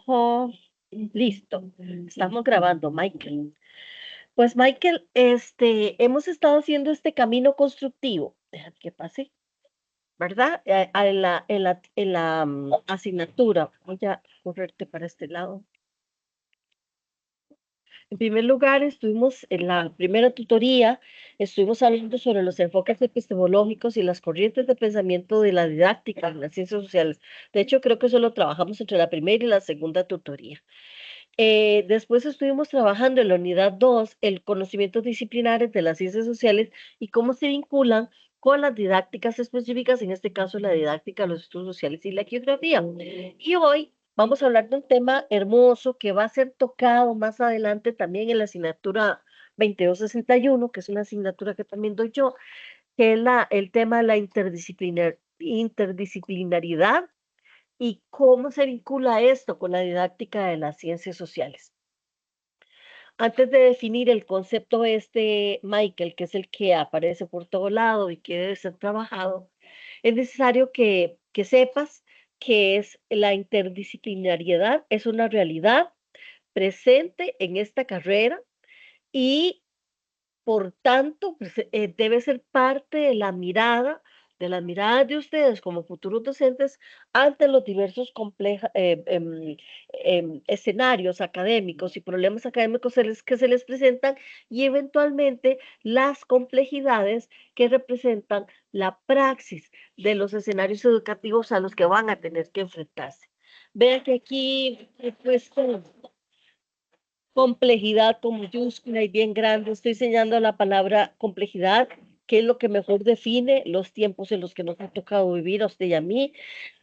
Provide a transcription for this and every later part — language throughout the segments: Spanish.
Ojo, listo. Estamos grabando, Michael. Pues Michael, hemos estado haciendo este camino constructivo. Deja que pase, ¿verdad? En la asignatura. Voy a correrte para este lado. En primer lugar, estuvimos en la primera tutoría, estuvimos hablando sobre los enfoques epistemológicos y las corrientes de pensamiento de la didáctica en las ciencias sociales. De hecho, creo que eso lo trabajamos entre la primera y la segunda tutoría. Después estuvimos trabajando en la unidad 2, el conocimientos disciplinares de las ciencias sociales y cómo se vinculan con las didácticas específicas, en este caso la didáctica de los estudios sociales y la geografía. Y hoy vamos a hablar de un tema hermoso que va a ser tocado más adelante también en la asignatura 2261, que es una asignatura que también doy yo, que es el tema de la interdisciplinaridad y cómo se vincula esto con la didáctica de las ciencias sociales. Antes de definir el concepto Michael, que es el que aparece por todo lado y que debe ser trabajado, es necesario que sepas que es la interdisciplinariedad, es una realidad presente en esta carrera y por tanto, pues, debe ser parte de las miradas de ustedes como futuros docentes ante los diversos escenarios académicos y problemas académicos que se les presentan y eventualmente las complejidades que representan la praxis de los escenarios educativos a los que van a tener que enfrentarse. Vean que aquí he puesto complejidad con mayúscula y bien grande. Estoy enseñando la palabra complejidad, que es lo que mejor define los tiempos en los que nos ha tocado vivir a usted y a mí.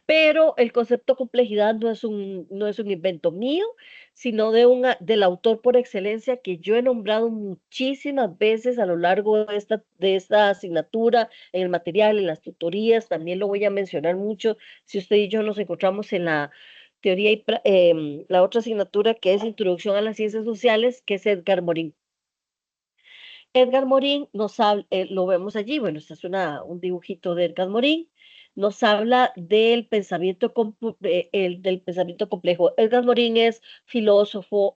Pero el concepto complejidad no es un invento mío, sino del autor por excelencia que yo he nombrado muchísimas veces a lo largo de esta asignatura, en el material, en las tutorías. También lo voy a mencionar mucho si usted y yo nos encontramos en la teoría y la otra asignatura que es Introducción a las Ciencias Sociales, que es Edgar Morin. Edgar Morin nos habla, lo vemos allí, bueno, este es un dibujito de Edgar Morin, nos habla del del pensamiento complejo. Edgar Morin es filósofo,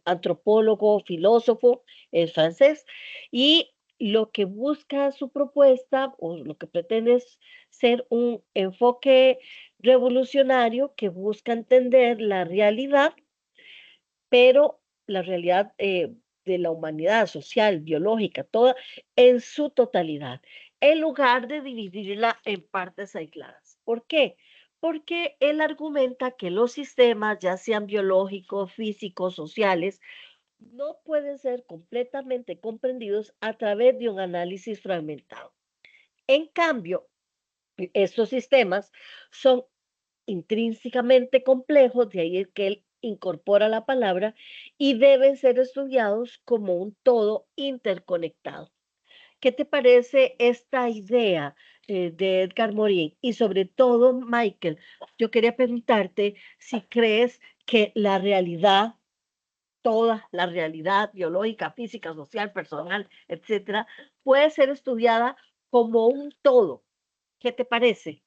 antropólogo, filósofo, es francés, y lo que busca su propuesta, o lo que pretende es ser un enfoque revolucionario que busca entender la realidad, pero la realidad de la humanidad social, biológica, toda en su totalidad, en lugar de dividirla en partes aisladas. ¿Por qué? Porque él argumenta que los sistemas, ya sean biológicos, físicos, sociales, no pueden ser completamente comprendidos a través de un análisis fragmentado. En cambio, estos sistemas son intrínsecamente complejos, de ahí es que él incorpora la palabra, y deben ser estudiados como un todo interconectado. ¿Qué te parece esta idea de Edgar Morin? Y sobre todo, Michael, yo quería preguntarte si crees que la realidad, toda la realidad biológica, física, social, personal, etcétera, puede ser estudiada como un todo. ¿Qué te parece?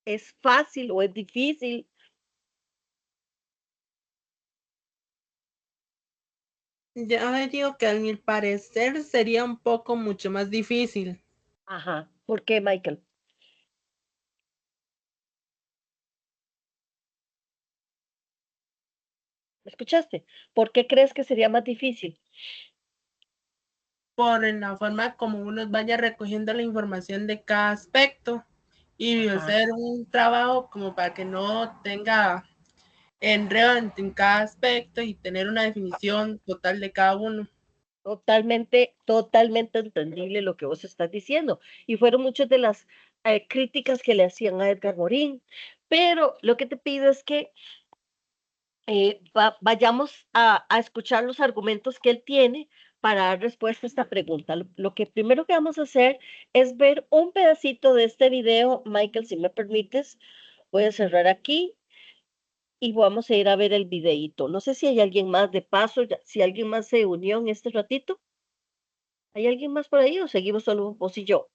¿Es fácil o es difícil? Ya digo que a mi parecer sería un poco mucho más difícil. Ajá. ¿Por qué, Michael? ¿Me escuchaste? ¿Por qué crees que sería más difícil? Por en la forma como uno vaya recogiendo la información de cada aspecto y Ajá. hacer un trabajo como para que no tenga enredo en cada aspecto y tener una definición total de cada uno. Totalmente, totalmente entendible lo que vos estás diciendo. Y fueron muchas de las críticas que le hacían a Edgar Morin. Pero lo que te pido es que vayamos a escuchar los argumentos que él tiene para dar respuesta a esta pregunta. Lo que primero que vamos a hacer es ver un pedacito de este video. Michael, si me permites, voy a cerrar aquí y vamos a ir a ver el videíto. No sé si hay alguien más de paso, si alguien más se unió en este ratito. ¿Hay alguien más por ahí o seguimos solo vos y yo?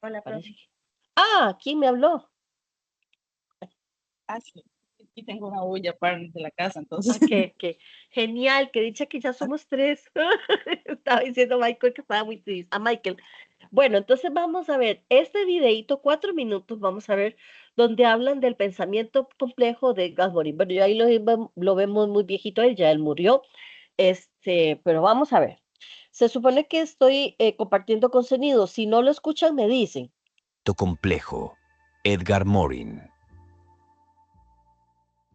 Hola, Parece profe. que... Ah, ¿quién me habló? Ah, sí. Y tengo una olla para de la casa, entonces. Ok. Genial, que dicha que ya somos tres. Estaba diciendo Michael que estaba muy triste. A Michael. Bueno, entonces vamos a ver este videito, 4 minutos, vamos a ver, donde hablan del pensamiento complejo de Gasborin. Bueno, yo ahí lo vemos muy viejito, él murió. Pero vamos a ver. Se supone que estoy compartiendo contenido. Si no lo escuchan, me dicen. Complejo. Edgar Morin.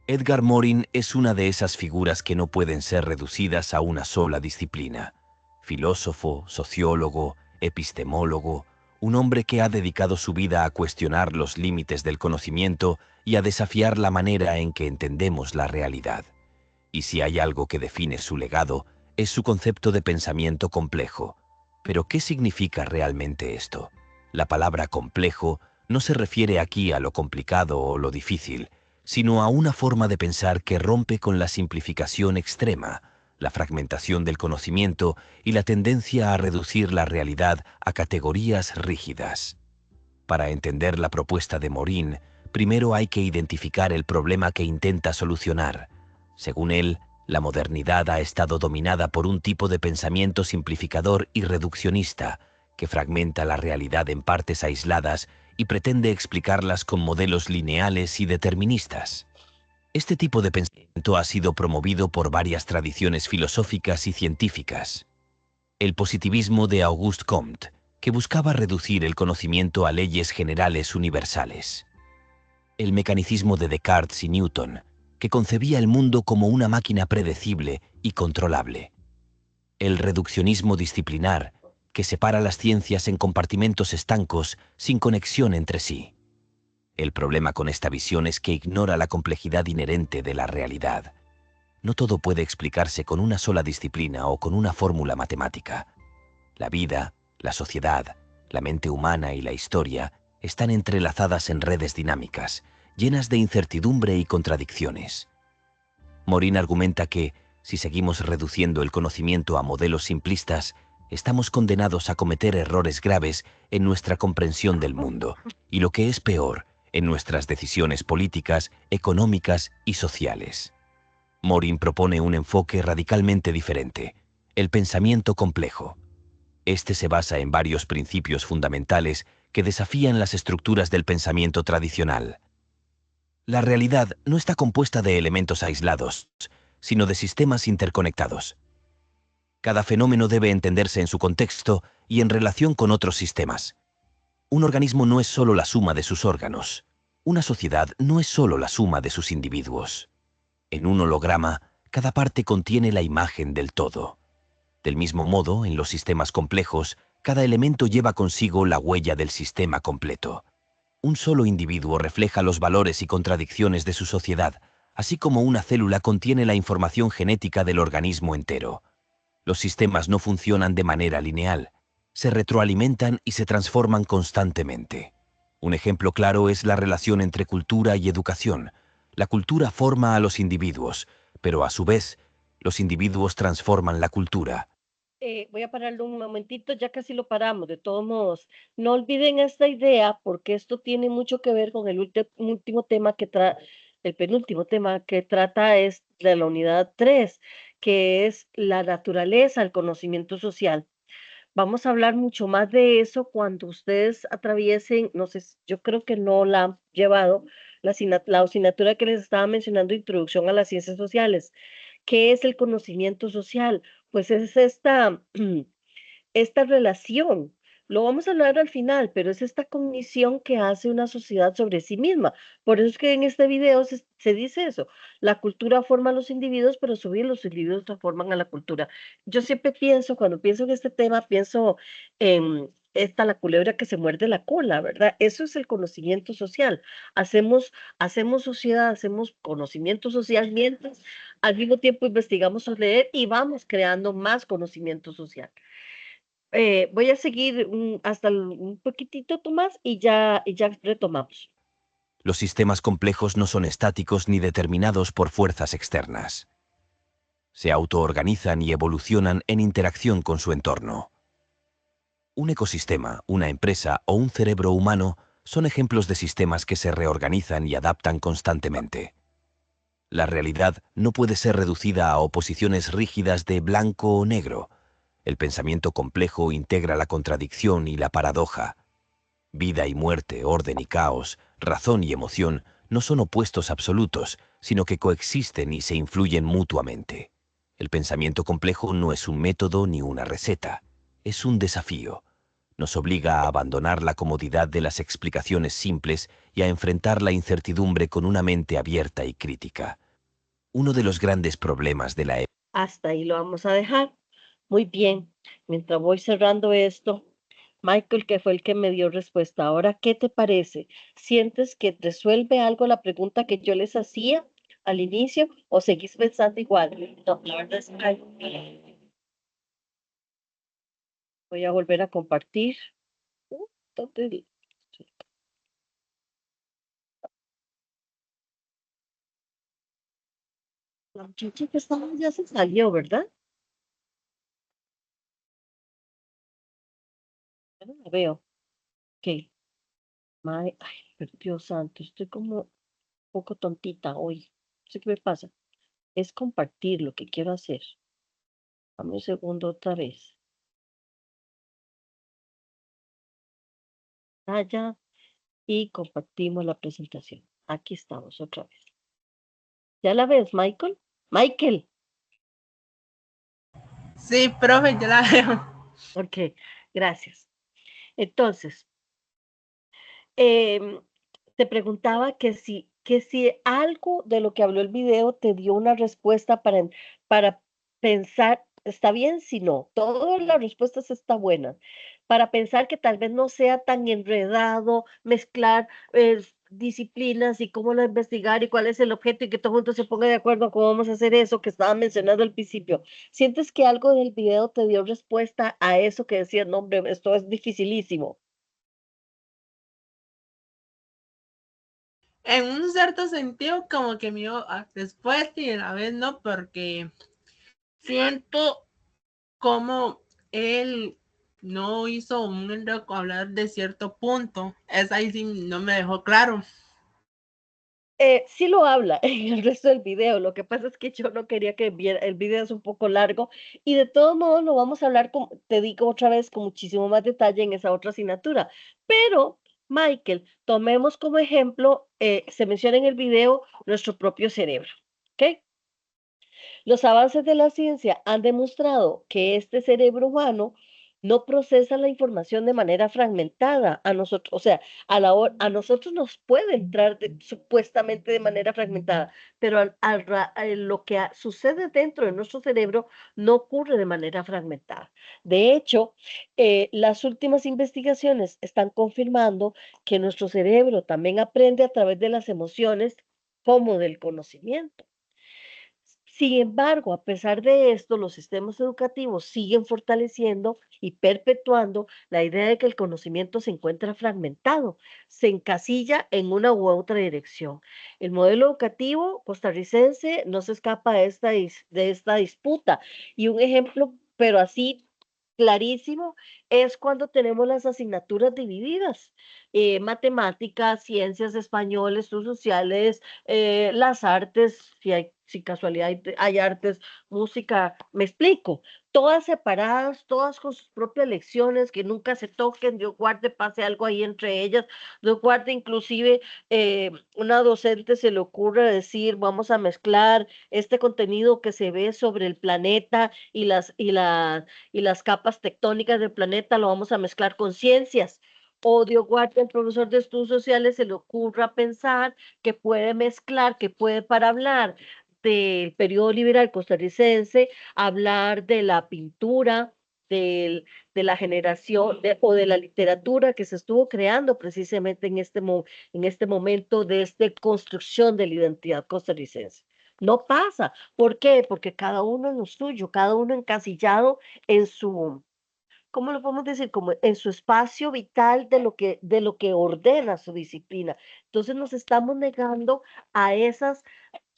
Edgar Morin es una de esas figuras que no pueden ser reducidas a una sola disciplina. Filósofo, sociólogo, epistemólogo, un hombre que ha dedicado su vida a cuestionar los límites del conocimiento y a desafiar la manera en que entendemos la realidad. Y si hay algo que define su legado, es su concepto de pensamiento complejo. Pero, ¿qué significa realmente esto? La palabra complejo no se refiere aquí a lo complicado o lo difícil, sino a una forma de pensar que rompe con la simplificación extrema, la fragmentación del conocimiento y la tendencia a reducir la realidad a categorías rígidas. Para entender la propuesta de Morin, primero hay que identificar el problema que intenta solucionar. Según él, la modernidad ha estado dominada por un tipo de pensamiento simplificador y reduccionista, que fragmenta la realidad en partes aisladas y pretende explicarlas con modelos lineales y deterministas. Este tipo de pensamiento ha sido promovido por varias tradiciones filosóficas y científicas. El positivismo de Auguste Comte, que buscaba reducir el conocimiento a leyes generales universales. El mecanicismo de Descartes y Newton, que concebía el mundo como una máquina predecible y controlable. El reduccionismo disciplinar, que separa las ciencias en compartimentos estancos sin conexión entre sí. El problema con esta visión es que ignora la complejidad inherente de la realidad. No todo puede explicarse con una sola disciplina o con una fórmula matemática. La vida, la sociedad, la mente humana y la historia están entrelazadas en redes dinámicas, llenas de incertidumbre y contradicciones. Morin argumenta que, si seguimos reduciendo el conocimiento a modelos simplistas, estamos condenados a cometer errores graves en nuestra comprensión del mundo, y lo que es peor, en nuestras decisiones políticas, económicas y sociales. Morin propone un enfoque radicalmente diferente, el pensamiento complejo. Este se basa en varios principios fundamentales que desafían las estructuras del pensamiento tradicional. La realidad no está compuesta de elementos aislados, sino de sistemas interconectados. Cada fenómeno debe entenderse en su contexto y en relación con otros sistemas. Un organismo no es solo la suma de sus órganos. Una sociedad no es solo la suma de sus individuos. En un holograma, cada parte contiene la imagen del todo. Del mismo modo, en los sistemas complejos, cada elemento lleva consigo la huella del sistema completo. Un solo individuo refleja los valores y contradicciones de su sociedad, así como una célula contiene la información genética del organismo entero. Los sistemas no funcionan de manera lineal, se retroalimentan y se transforman constantemente. Un ejemplo claro es la relación entre cultura y educación. La cultura forma a los individuos, pero a su vez, los individuos transforman la cultura. Voy a pararlo un momentito, ya casi lo paramos. De todos modos, no olviden esta idea porque esto tiene mucho que ver con el último tema el penúltimo tema que trata es de la unidad 3, que es la naturaleza, el conocimiento social. Vamos a hablar mucho más de eso cuando ustedes atraviesen, no sé, yo creo que no la han llevado, la asignatura que les estaba mencionando, Introducción a las Ciencias Sociales. ¿Qué es el conocimiento social? Pues es esta relación. Lo vamos a hablar al final, pero es esta cognición que hace una sociedad sobre sí misma. Por eso es que en este video se dice eso. La cultura forma a los individuos, pero sobre los individuos transforman a la cultura. Yo siempre pienso, cuando pienso en este tema, pienso en la culebra que se muerde la cola, ¿verdad? Eso es el conocimiento social. Hacemos sociedad, hacemos conocimiento social mientras al mismo tiempo investigamos a leer y vamos creando más conocimiento social. Voy a seguir hasta un poquitito, Tomás, y ya retomamos. Los sistemas complejos no son estáticos ni determinados por fuerzas externas. Se autoorganizan y evolucionan en interacción con su entorno. Un ecosistema, una empresa o un cerebro humano son ejemplos de sistemas que se reorganizan y adaptan constantemente. La realidad no puede ser reducida a oposiciones rígidas de blanco o negro. El pensamiento complejo integra la contradicción y la paradoja. Vida y muerte, orden y caos, razón y emoción no son opuestos absolutos, sino que coexisten y se influyen mutuamente. El pensamiento complejo no es un método ni una receta, es un desafío. Nos obliga a abandonar la comodidad de las explicaciones simples y a enfrentar la incertidumbre con una mente abierta y crítica. Uno de los grandes problemas de la época. Hasta ahí lo vamos a dejar. Muy bien. Mientras voy cerrando esto, Michael, que fue el que me dio respuesta. Ahora, ¿qué te parece? ¿Sientes que resuelve algo la pregunta que yo les hacía al inicio o seguís pensando igual? No, la verdad es que voy a volver a compartir. ¿Dónde? La muchacha que estaba ya se salió, ¿verdad? Ya no la veo. Ok. Ay, pero Dios santo, estoy como un poco tontita hoy. No sé qué me pasa. Es compartir lo que quiero hacer. Dame un segundo otra vez. Allá y compartimos la presentación. Aquí estamos otra vez. ¿Ya la ves, Michael? Michael. Sí, profe, yo la veo. Ok, gracias. Entonces, em, te preguntaba que si algo de lo que habló el video te dio una respuesta para pensar, está bien, si no, todas las respuestas están buenas, para pensar que tal vez no sea tan enredado mezclar disciplinas y cómo la investigar y cuál es el objeto y que todo el mundo se ponga de acuerdo en cómo vamos a hacer eso que estaba mencionando al principio. ¿Sientes que algo del video te dio respuesta a eso que decías, no, hombre, esto es dificilísimo? En un cierto sentido, como que me dio respuesta y a la vez no, porque siento como él no hizo un enredo con hablar de cierto punto. Es ahí sí no me dejó claro. Sí lo habla en el resto del video, lo que pasa es que yo no quería que viera, el video es un poco largo y de todos modos lo vamos a hablar, te digo otra vez, con muchísimo más detalle en esa otra asignatura. Pero, Michael, tomemos como ejemplo, se menciona en el video nuestro propio cerebro, ¿ok? Los avances de la ciencia han demostrado que este cerebro humano no procesa la información de manera fragmentada a nosotros, o sea, a nosotros nos puede entrar supuestamente de manera fragmentada, pero lo que sucede dentro de nuestro cerebro no ocurre de manera fragmentada. De hecho, las últimas investigaciones están confirmando que nuestro cerebro también aprende a través de las emociones como del conocimiento. Sin embargo, a pesar de esto, los sistemas educativos siguen fortaleciendo y perpetuando la idea de que el conocimiento se encuentra fragmentado, se encasilla en una u otra dirección. El modelo educativo costarricense no se escapa de esta disputa. Y un ejemplo, pero así clarísimo, es cuando tenemos las asignaturas divididas. Matemáticas, ciencias, español, estudios sociales, las artes, si casualidad hay artes, música, me explico, todas separadas, todas con sus propias lecciones, que nunca se toquen, Dios guarde, pase algo ahí entre ellas, Dios guarde, inclusive una docente se le ocurre decir, vamos a mezclar este contenido que se ve sobre el planeta y las capas tectónicas del planeta, lo vamos a mezclar con ciencias. O Dios guarde, el profesor de estudios sociales se le ocurra pensar que puede mezclar, que puede para hablar del periodo liberal costarricense, hablar de la pintura, de la generación o de la literatura que se estuvo creando precisamente en este momento de esta construcción de la identidad costarricense. No pasa. ¿Por qué? Porque cada uno en lo suyo, cada uno encasillado en su, ¿cómo lo podemos decir? Como en su espacio vital de lo que ordena su disciplina. Entonces nos estamos negando a esas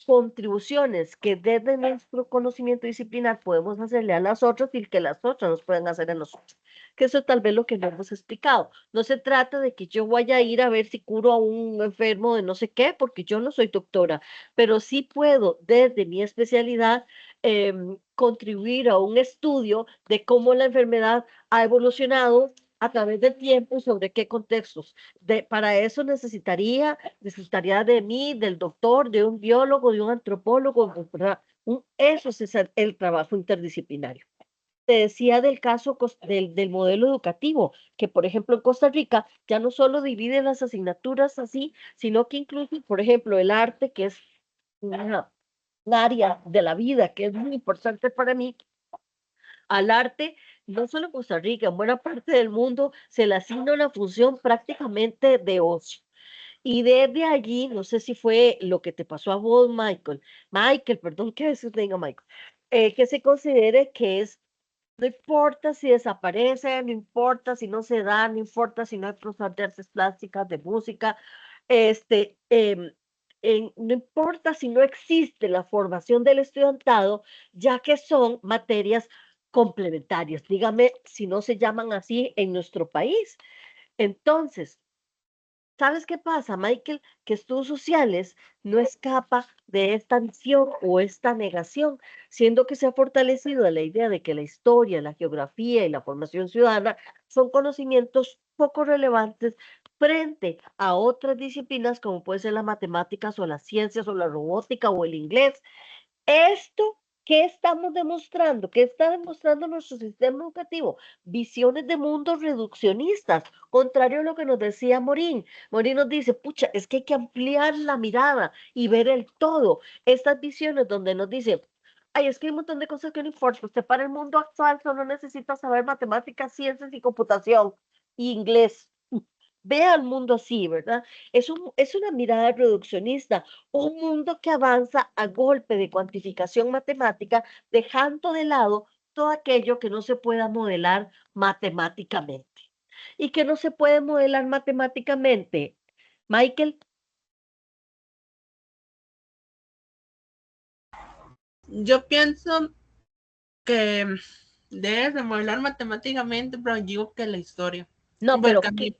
contribuciones que desde nuestro conocimiento disciplinar podemos hacerle a las otras y que las otras nos pueden hacer a nosotros. Que eso tal vez lo que no hemos explicado. No se trata de que yo vaya a ir a ver si curo a un enfermo de no sé qué, porque yo no soy doctora, pero sí puedo desde mi especialidad contribuir a un estudio de cómo la enfermedad ha evolucionado a través del tiempo y sobre qué contextos. Para eso necesitaría de mí, del doctor, de un biólogo, de un antropólogo, ¿verdad? Eso es el trabajo interdisciplinario. Te decía del caso del modelo educativo, que por ejemplo en Costa Rica ya no solo divide las asignaturas así, sino que incluso, por ejemplo, el arte, que es un área de la vida que es muy importante para mí, al arte, no solo en Costa Rica, en buena parte del mundo se le asigna una función prácticamente de ocio. Y desde allí, no sé si fue lo que te pasó a vos, Michael, perdón que a veces tenga Michael, que se considere que es, no importa si desaparece, no importa si no se da, no importa si no hay profesor de artes plásticas, de música, este, no importa si no existe la formación del estudiantado, ya que son materias complementarias. Dígame si no se llaman así en nuestro país. Entonces, ¿sabes qué pasa, Michael? Que estudios sociales no escapa de esta visión o esta negación, siendo que se ha fortalecido la idea de que la historia, la geografía y la formación ciudadana son conocimientos poco relevantes frente a otras disciplinas como puede ser las matemáticas o las ciencias o la robótica o el inglés. Esto, ¿qué estamos demostrando? ¿Qué está demostrando nuestro sistema educativo? Visiones de mundos reduccionistas, contrario a lo que nos decía Morín. Morín nos dice, pucha, es que hay que ampliar la mirada y ver el todo. Estas visiones donde nos dice, ay, es que hay un montón de cosas que no importa. Usted para el mundo actual solo necesita saber matemáticas, ciencias y computación y inglés. Ve al mundo así, ¿verdad? Es una mirada reduccionista, un mundo que avanza a golpe de cuantificación matemática, dejando de lado todo aquello que no se pueda modelar matemáticamente. ¿Y que no se puede modelar matemáticamente? Michael, Yo pienso que debes de modelar matemáticamente, pero digo que la historia. no, Porque pero a mí,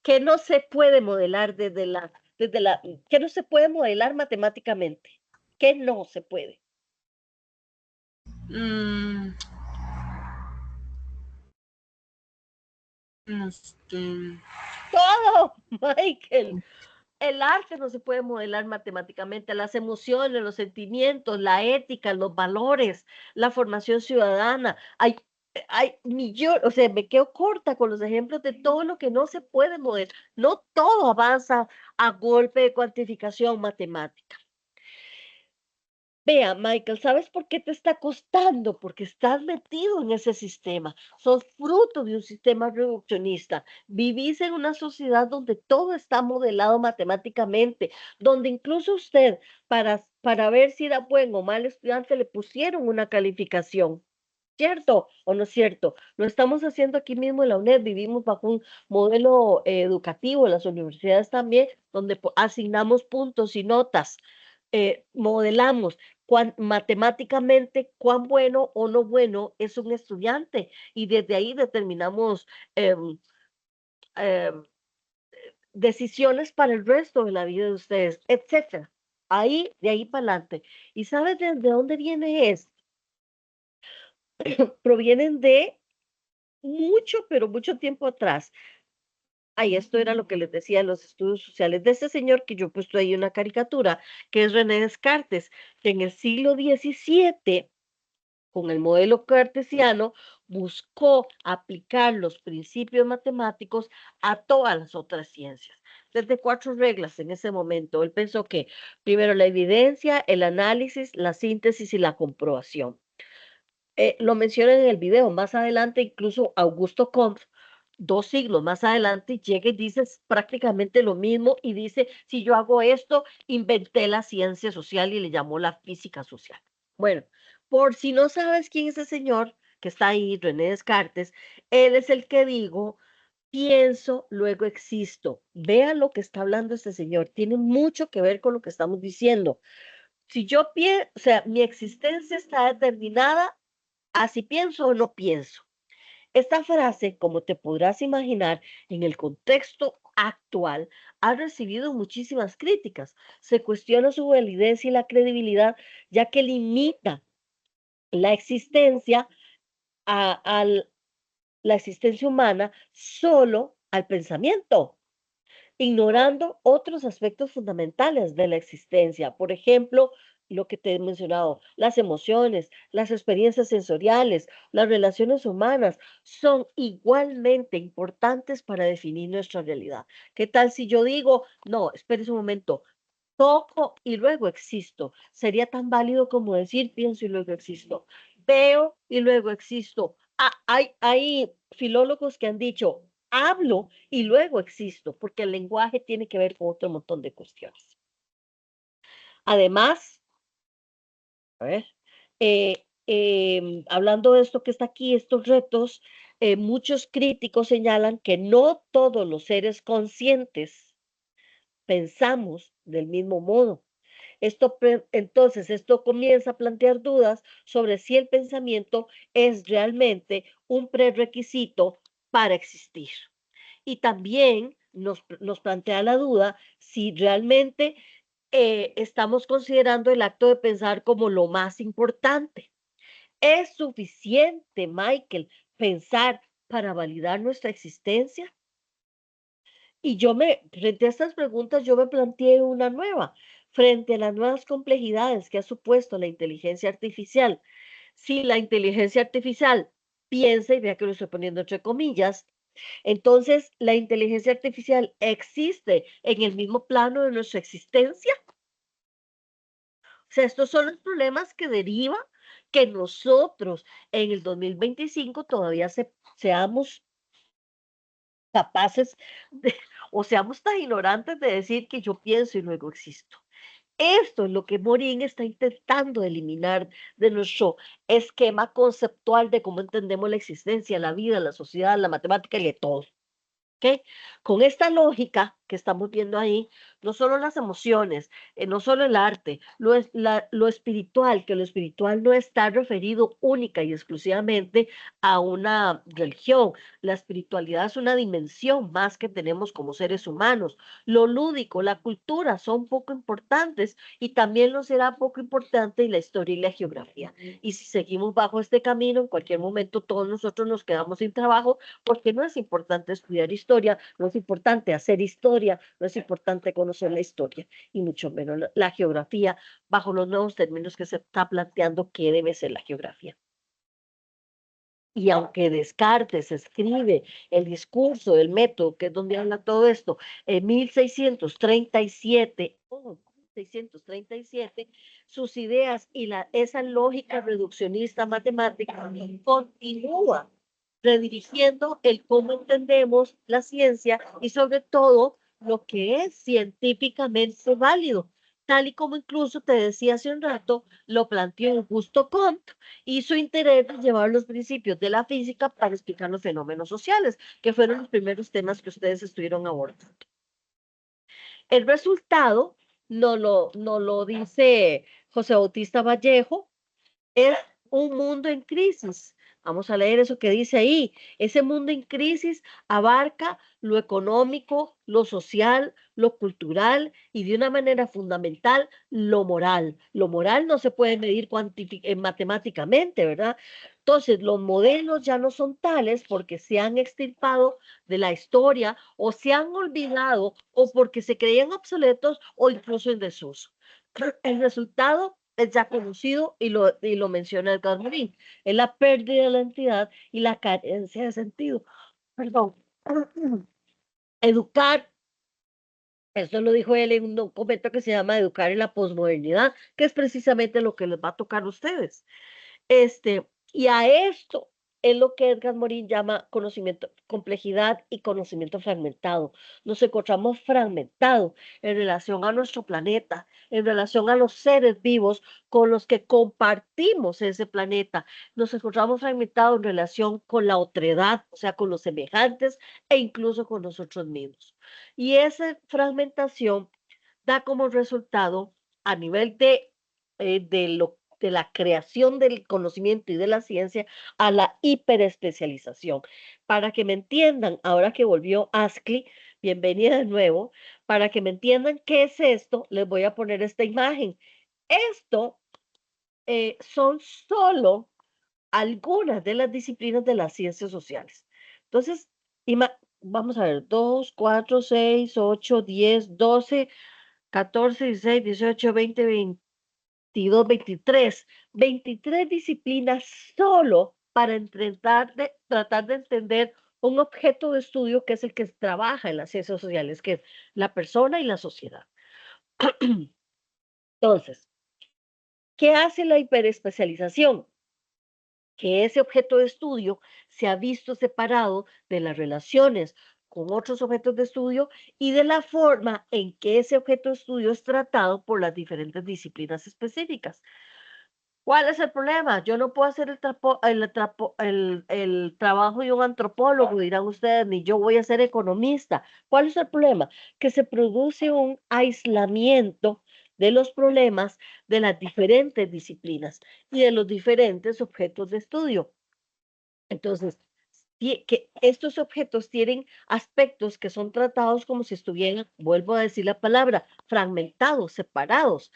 ¿qué no se puede modelar qué no se puede modelar matemáticamente? ¿Qué no se puede? mm, este, Todo, Michael. El arte no se puede modelar matemáticamente, las emociones, los sentimientos, la ética, los valores, la formación ciudadana. Hay millones, o sea, me quedo corta con los ejemplos de todo lo que no se puede modelar. No todo avanza a golpe de cuantificación matemática. Vea, Michael, ¿sabes por qué te está costando? Porque estás metido en ese sistema. Sos fruto de un sistema reduccionista. Vivís en una sociedad donde todo está modelado matemáticamente, donde incluso usted, para ver si era buen o mal estudiante, le pusieron una calificación. ¿Cierto o no es cierto? Lo estamos haciendo aquí mismo en la UNED, vivimos bajo un modelo educativo, en las universidades también, donde asignamos puntos y notas, modelamos matemáticamente cuán bueno o no bueno es un estudiante y desde ahí determinamos em, em, decisiones para el resto de la vida de ustedes, etcétera. Ahí, de ahí para adelante. ¿Y sabes de dónde viene esto? Provienen de mucho, pero mucho tiempo atrás. Ay, esto era lo que les decía en los estudios sociales de este señor que yo he puesto ahí una caricatura, que es René Descartes, que en el siglo XVII, con el modelo cartesiano, buscó aplicar los principios matemáticos a todas las otras ciencias. Desde 4 reglas en ese momento. Él pensó que primero la evidencia, el análisis, la síntesis y la comprobación. Lo menciona en el video, más adelante incluso Augusto Comte, 2 siglos más adelante, llega y dice prácticamente lo mismo y dice, si yo hago esto, inventé la ciencia social y le llamó la física social. Bueno, por si no sabes quién es el señor que está ahí, René Descartes, él es el que digo, pienso, luego existo. Vean lo que está hablando este señor, tiene mucho que ver con lo que estamos diciendo. Si yo pienso, o sea, mi existencia está determinada a si pienso o no pienso. Esta frase, como te podrás imaginar, en el contexto actual, ha recibido muchísimas críticas. Se cuestiona su validez y la credibilidad, ya que limita la existencia la existencia humana solo al pensamiento, ignorando otros aspectos fundamentales de la existencia. Por ejemplo, lo que te he mencionado, las emociones, las experiencias sensoriales, las relaciones humanas son igualmente importantes para definir nuestra realidad. ¿Qué tal si yo digo, no, espérese un momento, toco y luego existo? Sería tan válido como decir, pienso y luego existo. Veo y luego existo. Hay filólogos que han dicho, hablo y luego existo, porque el lenguaje tiene que ver con otro montón de cuestiones. Además, a ver, hablando de esto que está aquí, estos retos, muchos críticos señalan que no todos los seres conscientes pensamos del mismo modo. Entonces, esto comienza a plantear dudas sobre si el pensamiento es realmente un prerequisito para existir. Y también nos plantea la duda si realmente estamos considerando el acto de pensar como lo más importante. ¿Es suficiente, Michael, pensar para validar nuestra existencia? Y frente a estas preguntas, yo me planteé una nueva, frente a las nuevas complejidades que ha supuesto la inteligencia artificial. Si la inteligencia artificial piensa, y vea que lo estoy poniendo entre comillas, entonces la inteligencia artificial existe en el mismo plano de nuestra existencia. O sea, estos son los problemas que derivan que nosotros en el 2025 todavía seamos capaces de, o seamos tan ignorantes de decir que yo pienso y luego existo. Esto es lo que Morín está intentando eliminar de nuestro esquema conceptual de cómo entendemos la existencia, la vida, la sociedad, la matemática y de todo. ¿Ok? Con esta lógica que estamos viendo ahí, no solo las emociones, no solo el arte, lo espiritual, que lo espiritual no está referido única y exclusivamente a una religión. La espiritualidad es una dimensión más que tenemos como seres humanos. Lo lúdico, la cultura son poco importantes y también lo será poco importante la historia y la geografía. Y si seguimos bajo este camino, en cualquier momento todos nosotros nos quedamos sin trabajo porque no es importante estudiar historia, no es importante hacer historia, no es importante conocer la historia y mucho menos la geografía bajo los nuevos términos que se está planteando que debe ser la geografía. Y aunque Descartes escribe el discurso del método, que es donde habla todo esto, en 1637, 637, sus ideas y esa lógica reduccionista matemática continúa redirigiendo el cómo entendemos la ciencia y sobre todo lo que es científicamente válido, tal y como incluso te decía hace un rato, lo planteó Augusto Comte y su interés de llevar los principios de la física para explicar los fenómenos sociales, que fueron los primeros temas que ustedes estuvieron abordando. El resultado, no lo dice José Bautista Vallejo, es un mundo en crisis. Vamos a leer eso que dice ahí. Ese mundo en crisis abarca lo económico, lo social, lo cultural y de una manera fundamental lo moral. Lo moral no se puede medir matemáticamente, ¿verdad? Entonces, los modelos ya no son tales porque se han extirpado de la historia o se han olvidado o porque se creían obsoletos o incluso en desuso. El resultado es ya conocido y lo menciona Edgar Morin, es la pérdida de la entidad y la carencia de sentido. Perdón. Educar, esto lo dijo él en un documento que se llama Educar en la posmodernidad, que es precisamente lo que les va a tocar a ustedes. Y a esto es lo que Edgar Morin llama conocimiento, complejidad y conocimiento fragmentado. Nos encontramos fragmentados en relación a nuestro planeta, en relación a los seres vivos con los que compartimos ese planeta. Nos encontramos fragmentados en relación con la otredad, o sea, con los semejantes e incluso con nosotros mismos. Y esa fragmentación da como resultado a nivel de de la creación del conocimiento y de la ciencia a la hiperespecialización. Para que me entiendan, ahora que volvió Ascli, bienvenida de nuevo, para que me entiendan qué es esto, les voy a poner esta imagen. Esto son solo algunas de las disciplinas de las ciencias sociales. Entonces, vamos a ver, 2, 4, 6, 8, 10, 12, 14, 16, 18, 20, 22, 23. 23 disciplinas solo para tratar de entender un objeto de estudio que es el que trabaja en las ciencias sociales, que es la persona y la sociedad. Entonces, ¿qué hace la hiperespecialización? Que ese objeto de estudio se ha visto separado de las relaciones con otros objetos de estudio y de la forma en que ese objeto de estudio es tratado por las diferentes disciplinas específicas. ¿Cuál es el problema? Yo no puedo hacer el trabajo de un antropólogo, dirán ustedes, ni yo voy a ser economista. ¿Cuál es el problema? Que se produce un aislamiento de los problemas de las diferentes disciplinas y de los diferentes objetos de estudio. Entonces, que estos objetos tienen aspectos que son tratados como si estuvieran, vuelvo a decir la palabra, fragmentados, separados,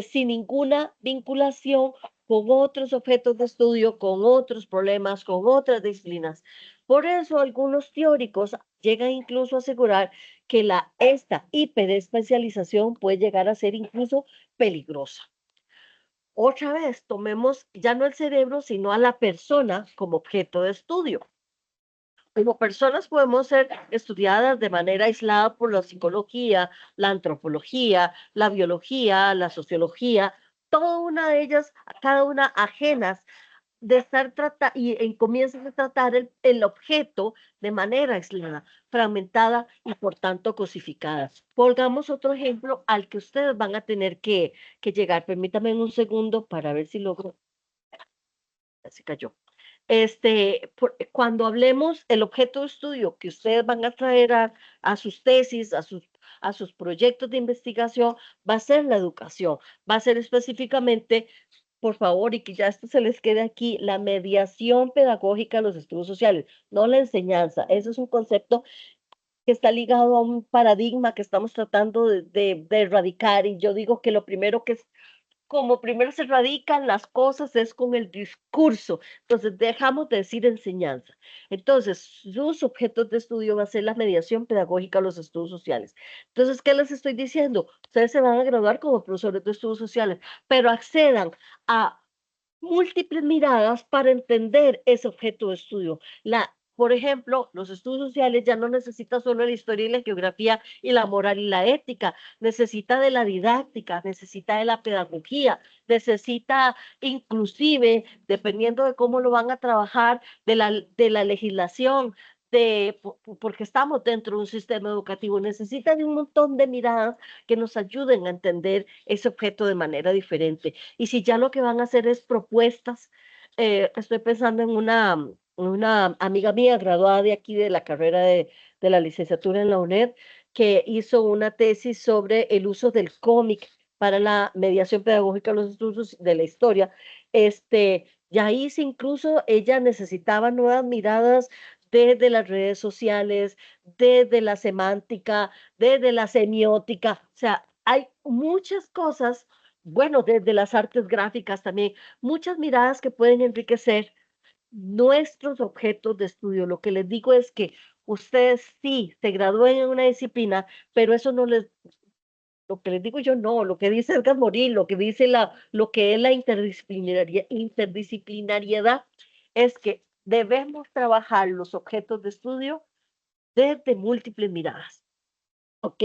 sin ninguna vinculación con otros objetos de estudio, con otros problemas, con otras disciplinas. Por eso algunos teóricos llegan incluso a asegurar que esta hiperespecialización puede llegar a ser incluso peligrosa. Otra vez, tomemos ya no el cerebro, sino a la persona como objeto de estudio. Como personas podemos ser estudiadas de manera aislada por la psicología, la antropología, la biología, la sociología, toda una de ellas, cada una ajenas de estar tratando y comienzan a tratar el objeto de manera aislada, fragmentada y por tanto cosificada. Pongamos otro ejemplo al que ustedes van a tener que llegar. Permítame un segundo para ver si logro. Ya se cayó. Cuando hablemos el objeto de estudio que ustedes van a traer a sus tesis, a sus proyectos de investigación, va a ser la educación, va a ser específicamente, por favor, y que ya esto se les quede aquí, la mediación pedagógica de los estudios sociales, no la enseñanza. Eso es un concepto que está ligado a un paradigma que estamos tratando de erradicar, y yo digo que lo primero que es como primero se radican las cosas es con el discurso. Entonces, dejamos de decir enseñanza. Entonces, sus objetos de estudio va a ser la mediación pedagógica de los estudios sociales. Entonces, ¿qué les estoy diciendo? Ustedes se van a graduar como profesores de estudios sociales, pero accedan a múltiples miradas para entender ese objeto de estudio. Por ejemplo, los estudios sociales ya no necesitan solo la historia y la geografía y la moral y la ética, necesita de la didáctica, necesita de la pedagogía, necesita inclusive, dependiendo de cómo lo van a trabajar, de la legislación, porque estamos dentro de un sistema educativo, necesitan de un montón de miradas que nos ayuden a entender ese objeto de manera diferente. Y si ya lo que van a hacer es propuestas, estoy pensando en una amiga mía graduada de aquí de la carrera de la licenciatura en la UNED, que hizo una tesis sobre el uso del cómic para la mediación pedagógica de los estudios de la historia. Ya hice incluso, ella necesitaba nuevas miradas desde las redes sociales, desde la semántica, desde la semiótica, o sea, hay muchas cosas, bueno, desde las artes gráficas también, muchas miradas que pueden enriquecer nuestros objetos de estudio. Lo que les digo es que ustedes sí se gradúen en una disciplina, pero eso no les, lo que les digo yo no, lo que dice Edgar Morin, lo que dice lo que es la interdisciplinariedad, es que debemos trabajar los objetos de estudio desde múltiples miradas. Ok.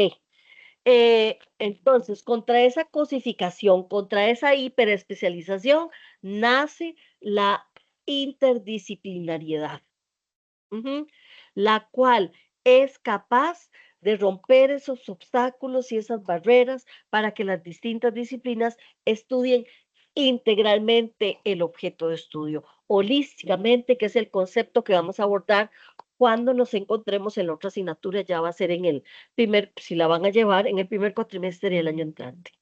Entonces, contra esa cosificación, contra esa hiperespecialización, nace la interdisciplinariedad, la cual es capaz de romper esos obstáculos y esas barreras para que las distintas disciplinas estudien integralmente el objeto de estudio, holísticamente, que es el concepto que vamos a abordar cuando nos encontremos en la otra asignatura. Ya va a ser en el primer, si la van a llevar, en el primer cuatrimestre del año entrante.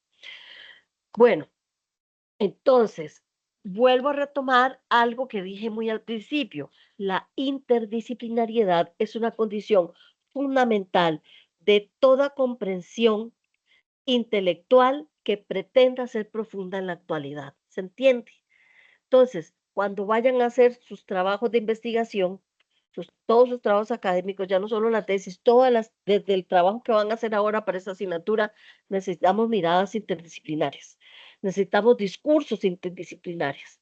Bueno, Entonces, vuelvo a retomar algo que dije muy al principio. La interdisciplinariedad es una condición fundamental de toda comprensión intelectual que pretenda ser profunda en la actualidad. ¿Se entiende? Entonces, cuando vayan a hacer sus trabajos de investigación, todos sus trabajos académicos, ya no solo la tesis, desde el trabajo que van a hacer ahora para esa asignatura, necesitamos miradas interdisciplinarias, necesitamos discursos interdisciplinarios.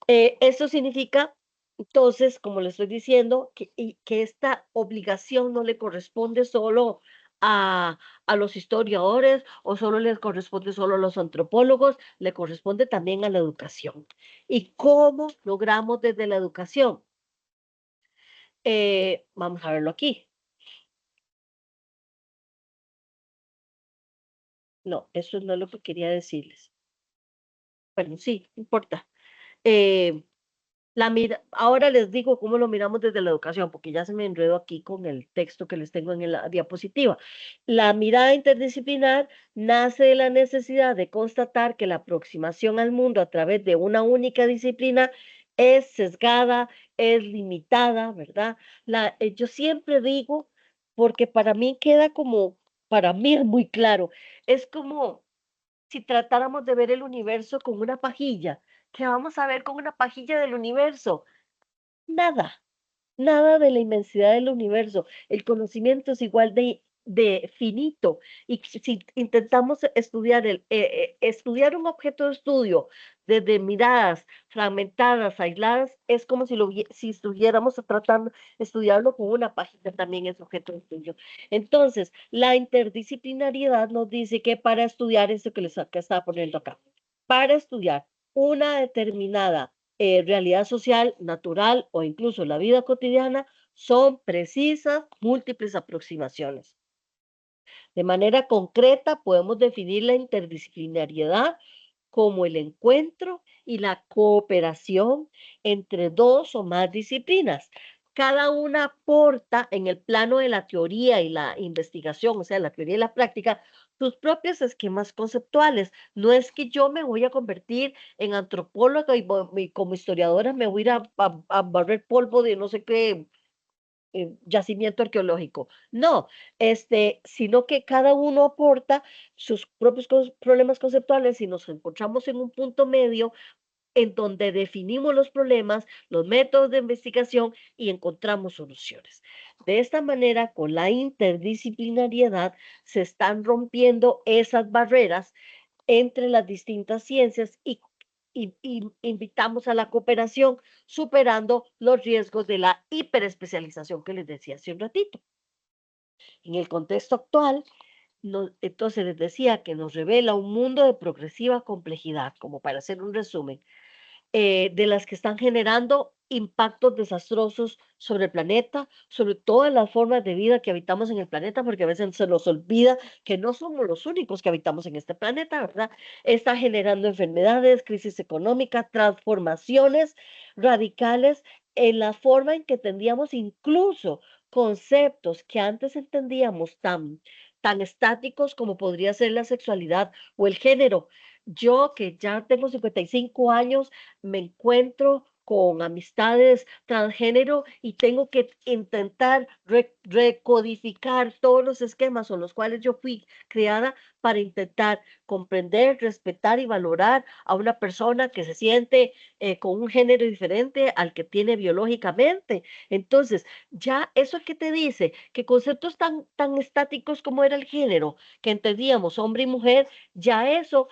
Esto significa, entonces, como le estoy diciendo, que esta obligación no le corresponde solo a, a los historiadores o solo les corresponde solo a los antropólogos, le corresponde también a la educación. ¿Y cómo logramos desde la educación? Vamos a verlo aquí. No, eso no es lo que quería decirles. Bueno, sí, no importa. Eh, Ahora les digo cómo lo miramos desde la educación, porque ya se me enredó aquí con el texto que les tengo en la diapositiva. La mirada interdisciplinar nace de la necesidad de constatar que la aproximación al mundo a través de una única disciplina es sesgada, es limitada, ¿verdad? Yo siempre digo, porque para mí queda como, para mí es muy claro, es como si tratáramos de ver el universo con una pajilla. ¿Qué vamos a ver con una pajilla del universo? Nada, nada de la inmensidad del universo. El conocimiento es igual de finito. Y si intentamos estudiar un objeto de estudio desde miradas fragmentadas, aisladas, es como si estuviéramos tratando de estudiarlo con una página también es objeto de estudio. Entonces, la interdisciplinariedad nos dice que para estudiar esto que estaba poniendo acá, para estudiar una determinada realidad social, natural o incluso la vida cotidiana, son precisas múltiples aproximaciones. De manera concreta, podemos definir la interdisciplinariedad como el encuentro y la cooperación entre dos o más disciplinas. Cada una aporta en el plano de la teoría y la investigación, o sea, la teoría y la práctica, sus propios esquemas conceptuales. No es que yo me voy a convertir en antropóloga y como historiadora me voy a ir a barrer polvo de no sé qué yacimiento arqueológico. No, sino que cada uno aporta sus propios problemas conceptuales y nos encontramos en un punto medio en donde definimos los problemas, los métodos de investigación y encontramos soluciones. De esta manera, con la interdisciplinariedad, se están rompiendo esas barreras entre las distintas ciencias y invitamos a la cooperación, superando los riesgos de la hiperespecialización que les decía hace un ratito. En el contexto actual, entonces les decía que nos revela un mundo de progresiva complejidad, como para hacer un resumen, de las que están generando impactos desastrosos sobre el planeta, sobre todas las formas de vida que habitamos en el planeta, porque a veces se nos olvida que no somos los únicos que habitamos en este planeta, ¿verdad? Está generando enfermedades, crisis económica, transformaciones radicales en la forma en que entendíamos incluso conceptos que antes entendíamos tan estáticos como podría ser la sexualidad o el género. Yo que ya tengo 55 años, me encuentro con amistades transgénero y tengo que intentar recodificar todos los esquemas con los cuales yo fui creada para intentar comprender, respetar y valorar a una persona que se siente con un género diferente al que tiene biológicamente. Entonces, ya eso que te dice, que conceptos tan estáticos como era el género, que entendíamos hombre y mujer, ya eso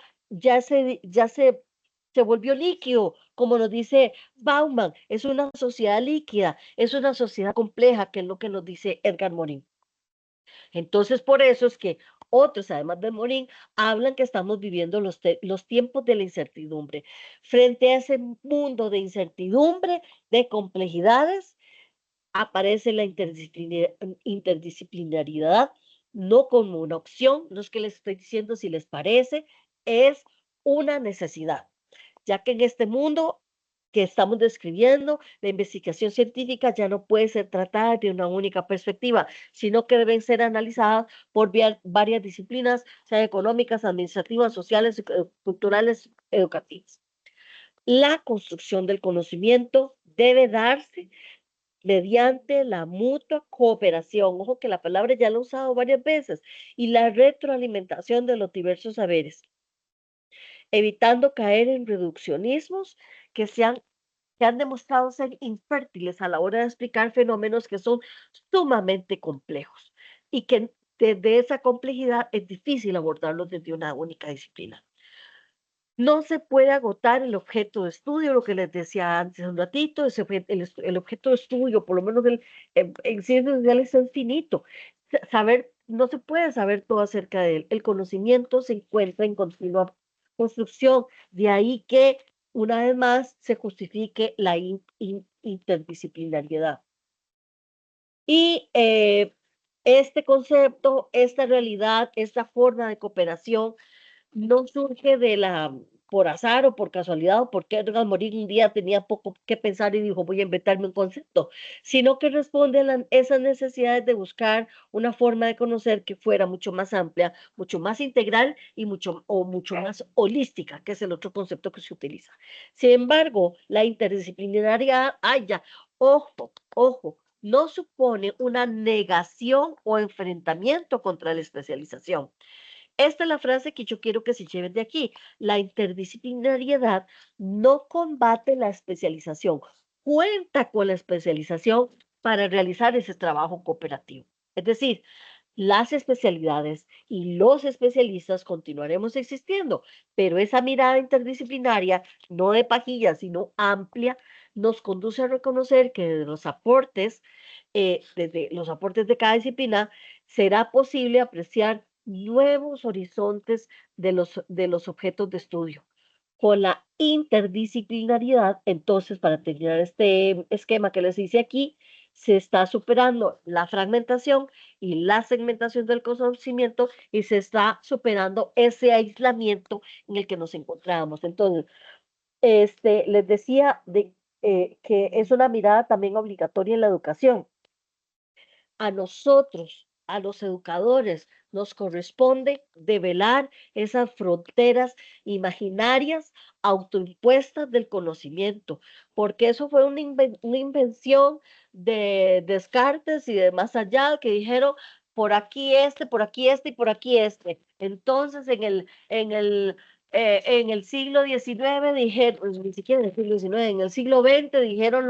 se volvió líquido, como nos dice Bauman, es una sociedad líquida, es una sociedad compleja, que es lo que nos dice Edgar Morin. Entonces, por eso es que otros, además de Morin, hablan que estamos viviendo los tiempos de la incertidumbre. Frente a ese mundo de incertidumbre, de complejidades, aparece la interdisciplinariedad, no como una opción, no es que les estoy diciendo si les parece, es una necesidad, ya que en este mundo que estamos describiendo, la investigación científica ya no puede ser tratada de una única perspectiva, sino que deben ser analizadas por varias disciplinas, sean económicas, administrativas, sociales, culturales, educativas. La construcción del conocimiento debe darse mediante la mutua cooperación, ojo que la palabra ya la he usado varias veces, y la retroalimentación de los diversos saberes, evitando caer en reduccionismos que que han demostrado ser infértiles a la hora de explicar fenómenos que son sumamente complejos y que desde esa complejidad es difícil abordarlos desde una única disciplina. No se puede agotar el objeto de estudio, lo que les decía antes un ratito, el objeto de estudio, por lo menos en ciencias sociales, es finito. Saber, no se puede saber todo acerca de él. El conocimiento se encuentra en continua construcción, de ahí que una vez más se justifique la interdisciplinariedad. Y este concepto, esta realidad, esta forma de cooperación no surge por azar o por casualidad o porque Edgar Morin un día tenía poco que pensar y dijo voy a inventarme un concepto, sino que responde a esas necesidades de buscar una forma de conocer que fuera mucho más amplia, mucho más integral y mucho más holística, que es el otro concepto que se utiliza. Sin embargo, la interdisciplinariedad, ojo, no supone una negación o enfrentamiento contra la especialización. Esta es la frase que yo quiero que se lleven de aquí. La interdisciplinariedad no combate la especialización, cuenta con la especialización para realizar ese trabajo cooperativo. Es decir, las especialidades y los especialistas continuaremos existiendo, pero esa mirada interdisciplinaria, no de pajilla, sino amplia, nos conduce a reconocer que desde los aportes de cada disciplina, será posible apreciar nuevos horizontes de los objetos de estudio. Con la interdisciplinariedad, entonces, para terminar este esquema que les hice aquí, se está superando la fragmentación y la segmentación del conocimiento y se está superando ese aislamiento en el que nos encontrábamos. Entonces, les decía que es una mirada también obligatoria en la educación. A nosotros, a los educadores, nos corresponde develar esas fronteras imaginarias autoimpuestas del conocimiento, porque eso fue una invención de Descartes y de más allá que dijeron por aquí este y por aquí este. Entonces, en el siglo XIX dijeron, pues, ni siquiera en el siglo XIX, en el siglo XX dijeron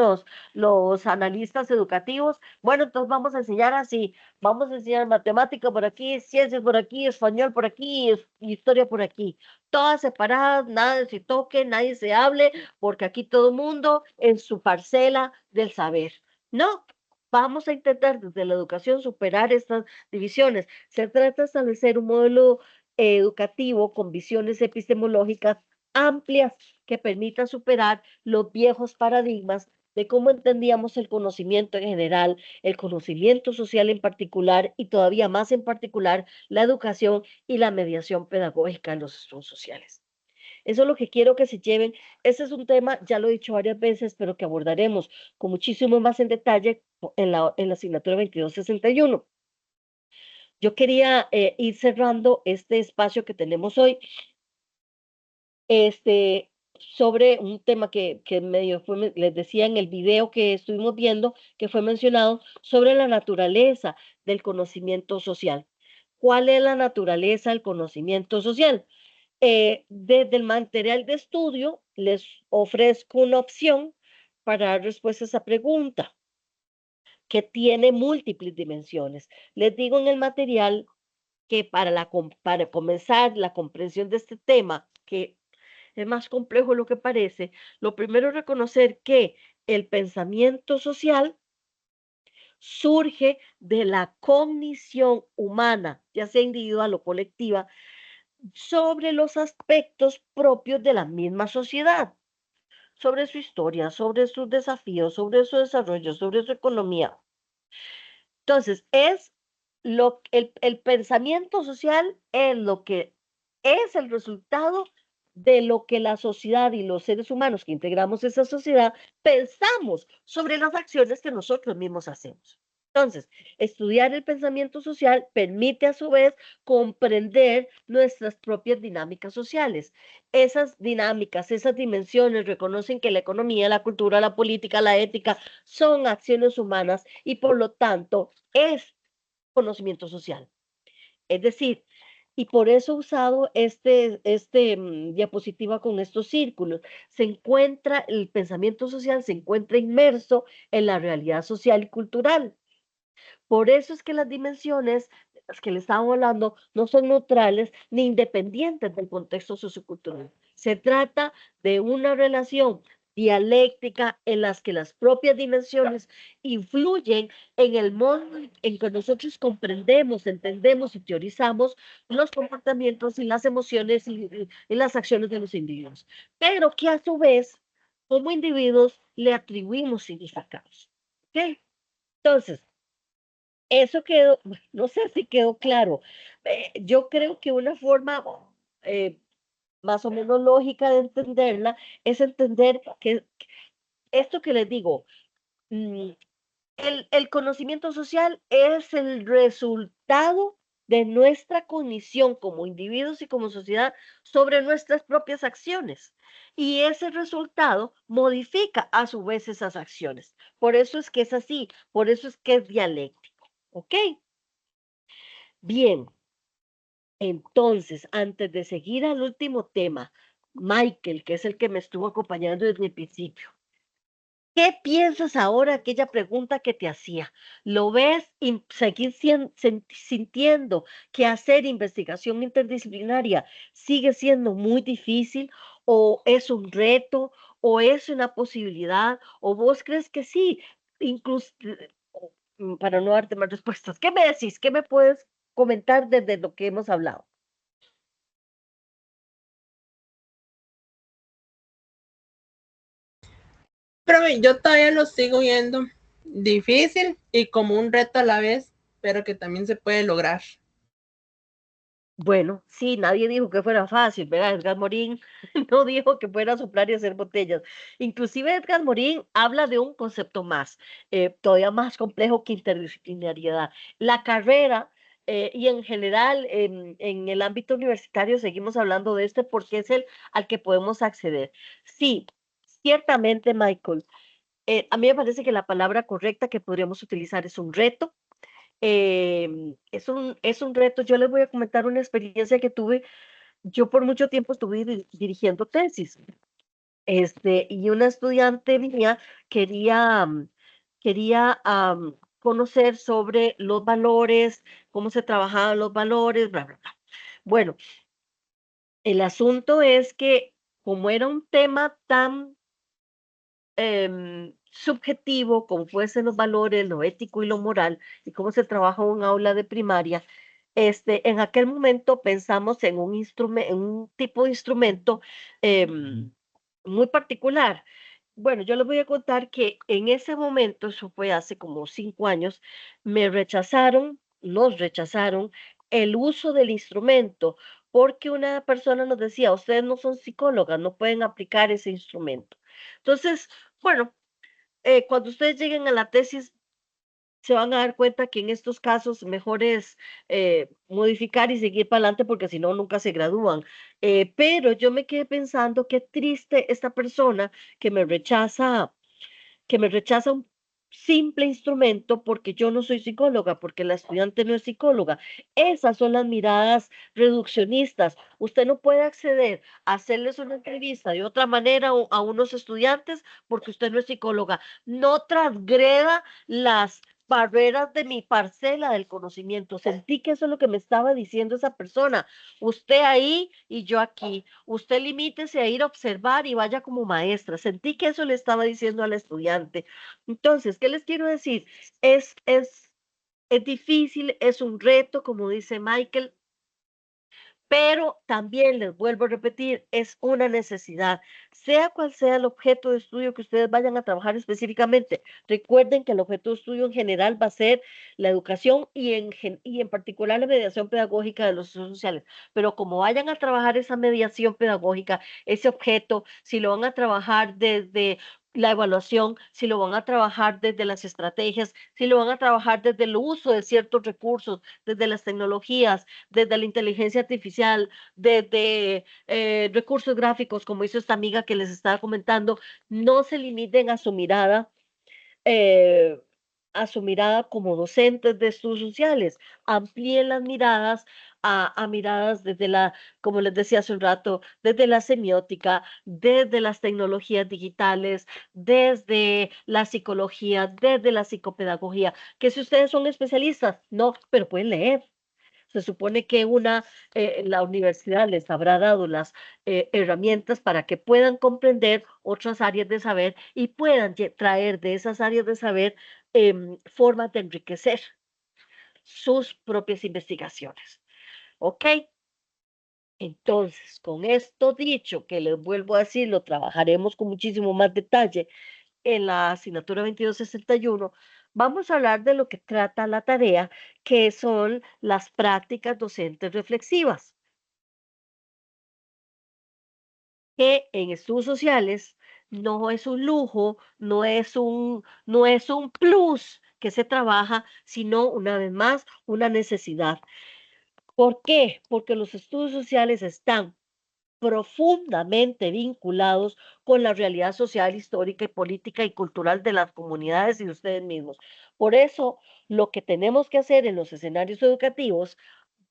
los analistas educativos, bueno, entonces vamos a enseñar así, vamos a enseñar matemática por aquí, ciencias por aquí, español por aquí, historia por aquí, todas separadas, nada se toque, nadie se hable, porque aquí todo el mundo en su parcela del saber. No, vamos a intentar desde la educación superar estas divisiones. Se trata de establecer un modelo educativo con visiones epistemológicas amplias que permitan superar los viejos paradigmas de cómo entendíamos el conocimiento en general, el conocimiento social en particular y todavía más en particular la educación y la mediación pedagógica en los estudios sociales. Eso es lo que quiero que se lleven. Ese es un tema, ya lo he dicho varias veces, pero que abordaremos con muchísimo más en detalle en la asignatura 2261. Yo quería ir cerrando este espacio que tenemos hoy sobre un tema que les decía en el video que estuvimos viendo, que fue mencionado, sobre la naturaleza del conocimiento social. ¿Cuál es la naturaleza del conocimiento social? Desde el material de estudio les ofrezco una opción para dar respuesta a esa pregunta, que tiene múltiples dimensiones. Les digo en el material que para comenzar la comprensión de este tema, que es más complejo de lo que parece, lo primero es reconocer que el pensamiento social surge de la cognición humana, ya sea individual o colectiva, sobre los aspectos propios de la misma sociedad, sobre su historia, sobre sus desafíos, sobre su desarrollo, sobre su economía. Entonces, el pensamiento social es lo que es el resultado de lo que la sociedad y los seres humanos que integramos esa sociedad pensamos sobre las acciones que nosotros mismos hacemos. Entonces, estudiar el pensamiento social permite a su vez comprender nuestras propias dinámicas sociales. Esas dinámicas, esas dimensiones reconocen que la economía, la cultura, la política, la ética son acciones humanas y por lo tanto es conocimiento social. Es decir, y por eso he usado diapositiva con estos círculos. Se encuentra, el pensamiento social se encuentra inmerso en la realidad social y cultural. Por eso es que las dimensiones de las que le estamos hablando no son neutrales ni independientes del contexto sociocultural. Se trata de una relación dialéctica en las que las propias dimensiones influyen en el modo en que nosotros comprendemos, entendemos y teorizamos los comportamientos y las emociones y las acciones de los individuos, pero que a su vez, como individuos, le atribuimos significados. ¿Ok? Entonces, eso quedó, no sé si quedó claro. Yo creo que una forma eh, más o menos lógica de entenderla es entender que esto que les digo, mm, el conocimiento social es el resultado de nuestra cognición como individuos y como sociedad sobre nuestras propias acciones. Y ese resultado modifica a su vez esas acciones. Por eso es que es así, por eso es que es dialéctico. ¿Ok? Bien, entonces, antes de seguir al último tema, Michael, que es el que me estuvo acompañando desde el principio, ¿qué piensas ahora de aquella pregunta que te hacía? ¿Lo ves y seguir sintiendo que hacer investigación interdisciplinaria sigue siendo muy difícil o es un reto o es una posibilidad o vos crees que sí? Incluso, para no darte más respuestas, ¿qué me decís? ¿Qué me puedes comentar desde lo que hemos hablado? Pero yo todavía lo sigo viendo difícil y como un reto a la vez, pero que también se puede lograr. Bueno, sí, nadie dijo que fuera fácil, ¿verdad? Edgar Morin no dijo que fuera a soplar y hacer botellas. Inclusive Edgar Morin habla de un concepto más, todavía más complejo que interdisciplinariedad. La carrera y en general en el ámbito universitario seguimos hablando de este porque es el al que podemos acceder. Sí, ciertamente, Michael, a mí me parece que la palabra correcta que podríamos utilizar es un reto. Es un reto. Yo les voy a comentar una experiencia que tuve. Yo por mucho tiempo estuve dirigiendo tesis, y una estudiante mía quería, conocer sobre los valores, cómo se trabajaban los valores, bla, bla, bla. Bueno, el asunto es que como era un tema tan subjetivo, como pueden ser los valores, lo ético y lo moral, y cómo se trabaja en un aula de primaria, en aquel momento pensamos en un instrumento, en un tipo de instrumento muy particular. Bueno, yo les voy a contar que en ese momento, eso fue hace como 5 años, nos rechazaron el uso del instrumento, porque una persona nos decía, ustedes no son psicólogas, no pueden aplicar ese instrumento. Entonces, bueno, cuando ustedes lleguen a la tesis, se van a dar cuenta que en estos casos mejor es modificar y seguir para adelante porque si no, nunca se gradúan. Pero yo me quedé pensando, qué triste esta persona que me rechaza un simple instrumento porque yo no soy psicóloga, porque la estudiante no es psicóloga. Esas son las miradas reduccionistas. Usted no puede acceder a hacerles una entrevista de otra manera a unos estudiantes porque usted no es psicóloga. No transgreda las barreras de mi parcela del conocimiento. Sentí que eso es lo que me estaba diciendo esa persona. Usted ahí y yo aquí. Usted limítese a ir a observar y vaya como maestra. Sentí que eso le estaba diciendo al estudiante. Entonces, ¿qué les quiero decir? Es, es, es difícil, es un reto, como dice Michael, pero también les vuelvo a repetir, es una necesidad, sea cual sea el objeto de estudio que ustedes vayan a trabajar específicamente. Recuerden que el objeto de estudio en general va a ser la educación y en particular la mediación pedagógica de los estudios sociales, pero como vayan a trabajar esa mediación pedagógica, ese objeto, si lo van a trabajar desde la evaluación, si lo van a trabajar desde las estrategias, si lo van a trabajar desde el uso de ciertos recursos, desde las tecnologías, desde la inteligencia artificial, desde recursos gráficos, como hizo esta amiga que les estaba comentando, no se limiten eh, a su mirada como docentes de estudios sociales, amplíen las miradas a miradas desde la, como les decía hace un rato, desde la semiótica, desde las tecnologías digitales, desde la psicología, desde la psicopedagogía, que si ustedes son especialistas, no, pero pueden leer. Se supone que la universidad les habrá dado las herramientas para que puedan comprender otras áreas de saber y puedan traer de esas áreas de saber formas de enriquecer sus propias investigaciones. ¿Ok? Entonces, con esto dicho, que les vuelvo a decir, lo trabajaremos con muchísimo más detalle en la asignatura 2261, vamos a hablar de lo que trata la tarea, que son las prácticas docentes reflexivas, que en estudios sociales no es un lujo, no es un plus que se trabaja, sino una vez más una necesidad. ¿Por qué? Porque los estudios sociales están profundamente vinculados con la realidad social, histórica y política y cultural de las comunidades y de ustedes mismos. Por eso, lo que tenemos que hacer en los escenarios educativos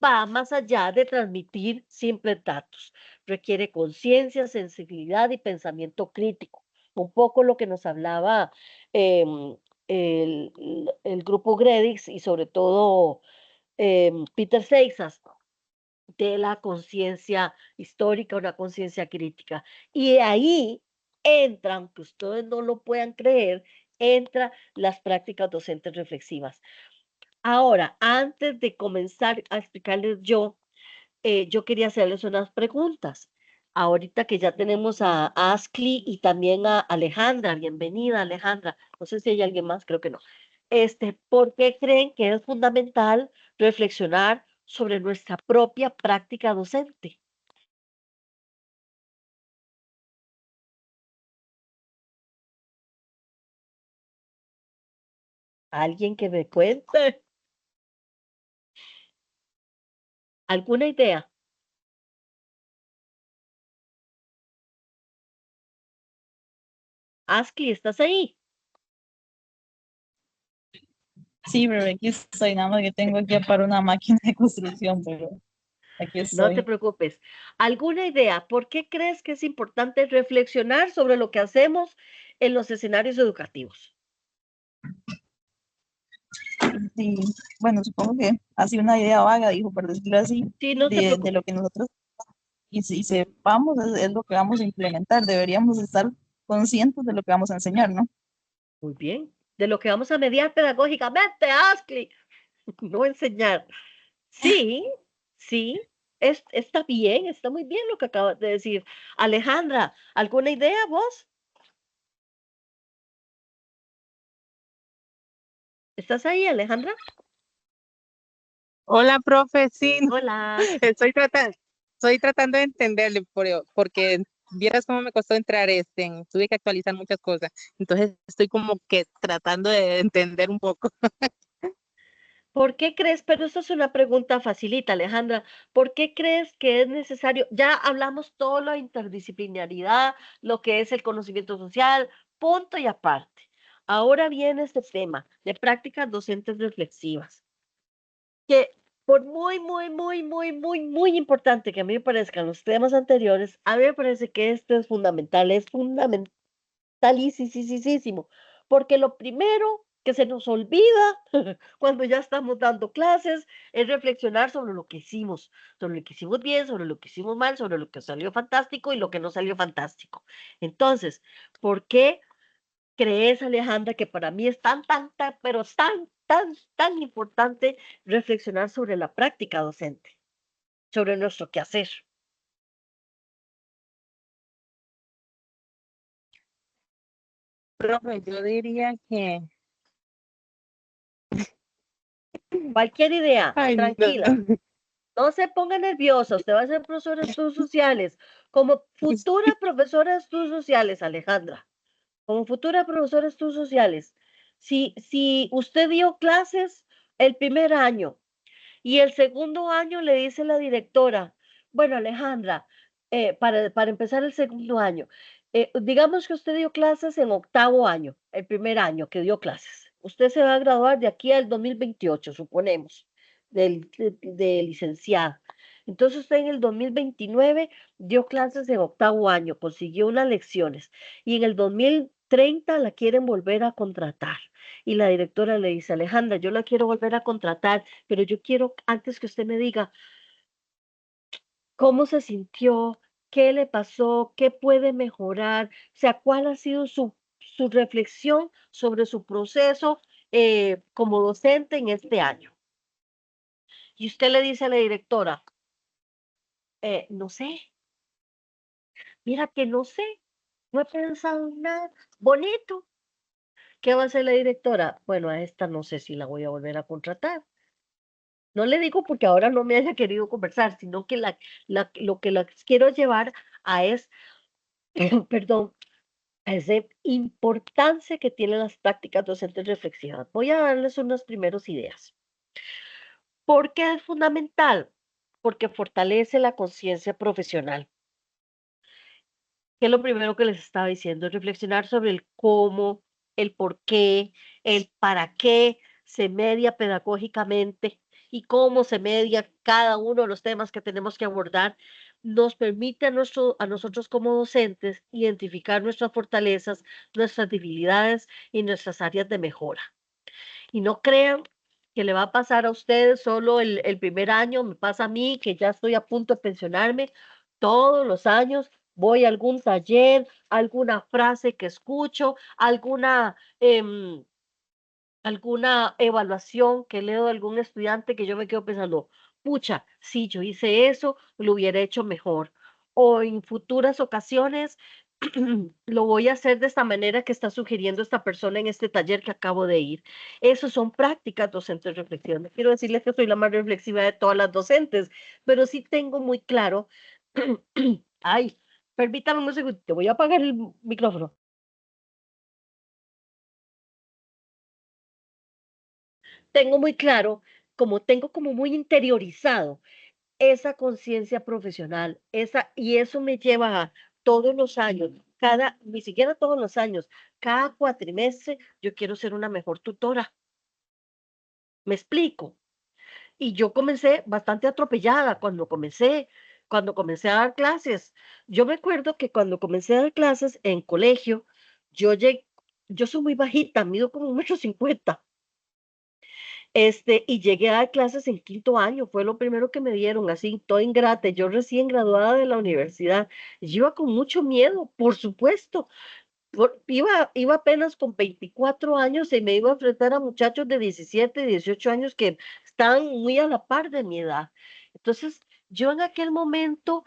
va más allá de transmitir simples datos. Requiere conciencia, sensibilidad y pensamiento crítico. Un poco lo que nos hablaba em, el, el grupo Gredix y sobre todo Peter Seixas, de la conciencia histórica, una conciencia crítica. Y ahí entran, que ustedes no lo puedan creer, entran las prácticas docentes reflexivas. Ahora, antes de comenzar a explicarles yo quería hacerles unas preguntas. Ahorita que ya tenemos a Askli y también a Alejandra, bienvenida Alejandra. No sé si hay alguien más, creo que no. ¿Por qué creen que es fundamental reflexionar sobre nuestra propia práctica docente? ¿Alguien que me cuente? ¿Alguna idea? Askli, ¿estás ahí? Sí, pero aquí estoy, nada más que tengo aquí para una máquina de construcción, pero aquí No te estoy. preocupes. ¿Alguna idea? ¿Por qué crees que es importante reflexionar sobre lo que hacemos en los escenarios educativos? Y bueno, supongo que así una idea vaga, dijo, por decirlo así, Sí, no te de lo preocupes. que nosotros y si sepamos es lo que vamos a implementar. Deberíamos estar conscientes de lo que vamos a enseñar, ¿no? Muy bien. De lo que vamos a mediar pedagógicamente, Ashley, no enseñar. Sí, sí, está bien, está muy bien lo que acabas de decir. Alejandra, ¿alguna idea vos? ¿Estás ahí, Alejandra? Hola, profe, sí, no, Hola. estoy tratando de entenderle, porque vieras cómo me costó entrar, tuve que actualizar muchas cosas, entonces estoy como que tratando de entender un poco. ¿Por qué crees? Pero esta es una pregunta facilita, Alejandra. ¿Por qué crees que es necesario? Ya hablamos todo la interdisciplinaridad, lo que es el conocimiento social, punto y aparte. Ahora viene este tema de prácticas docentes reflexivas, que por muy importante que a mí me parezcan los temas anteriores, a mí me parece que este es fundamentalísimo, porque lo primero que se nos olvida cuando ya estamos dando clases es reflexionar sobre lo que hicimos bien, sobre lo que hicimos mal, sobre lo que salió fantástico y lo que no salió fantástico. Entonces, ¿por qué crees, Alejandra, que para mí es pero tan importante reflexionar sobre la práctica docente? sobre nuestro quehacer. Profe, yo diría que, Cualquier idea, ay, no, tranquila. No se ponga nerviosa, usted va a ser profesora de estudios sociales. Como futura profesora de estudios sociales, Alejandra, como futura profesora de estudios sociales, si usted dio clases el primer año y el segundo año le dice la directora, bueno, Alejandra, para empezar el segundo año, digamos que usted dio clases en octavo año, el primer año que dio clases. Usted se va a graduar de aquí al 2028, suponemos, de licenciada. Entonces usted en el 2029 dio clases en octavo año, consiguió unas lecciones y en el 2030 la quieren volver a contratar. Y la directora le dice, Alejandra, yo la quiero volver a contratar, pero yo quiero antes que usted me diga cómo se sintió, qué le pasó, qué puede mejorar, o sea, cuál ha sido su reflexión sobre su proceso como docente en este año. Y usted le dice a la directora, no sé, mira que no sé, no he pensado en nada bonito. ¿Qué va a hacer la directora? Bueno, a esta no sé si la voy a volver a contratar. No le digo porque ahora no me haya querido conversar, sino que lo que la quiero llevar a es, perdón, a esa importancia que tienen las prácticas docentes reflexivas. Voy a darles unas primeras ideas. ¿Por qué es fundamental? Porque fortalece la conciencia profesional. ¿Qué es lo primero que les estaba diciendo? Reflexionar sobre el cómo, el por qué, el para qué se media pedagógicamente y cómo se media cada uno de los temas que tenemos que abordar, nos permite a nosotros como docentes identificar nuestras fortalezas, nuestras debilidades y nuestras áreas de mejora. Y no crean que le va a pasar a ustedes solo el primer año, me pasa a mí, que ya estoy a punto de pensionarme, todos los años voy a algún taller, alguna frase que escucho, alguna evaluación que leo de algún estudiante que yo me quedo pensando, pucha, si yo hice eso, lo hubiera hecho mejor. O en futuras ocasiones lo voy a hacer de esta manera que está sugiriendo esta persona en este taller que acabo de ir. Esas son prácticas docentes reflexivas. No quiero decirles que soy la más reflexiva de todas las docentes, pero sí tengo muy claro. Ay, permítame un segundo, te voy a apagar el micrófono. Tengo muy claro, como tengo como muy interiorizado esa conciencia profesional, y eso me lleva a todos los años, ni siquiera todos los años, cada cuatrimestre, yo quiero ser una mejor tutora. ¿Me explico? Y yo comencé bastante atropellada cuando comencé a dar clases. Yo me acuerdo que cuando comencé a dar clases en colegio, yo llegué, yo soy muy bajita, mido como 1,50 m. Y llegué a dar clases en quinto año, fue lo primero que me dieron, así, toda ingrata, yo recién graduada de la universidad, yo iba con mucho miedo, por supuesto, iba apenas con 24 años y me iba a enfrentar a muchachos de 17, 18 años que estaban muy a la par de mi edad. Entonces, yo en aquel momento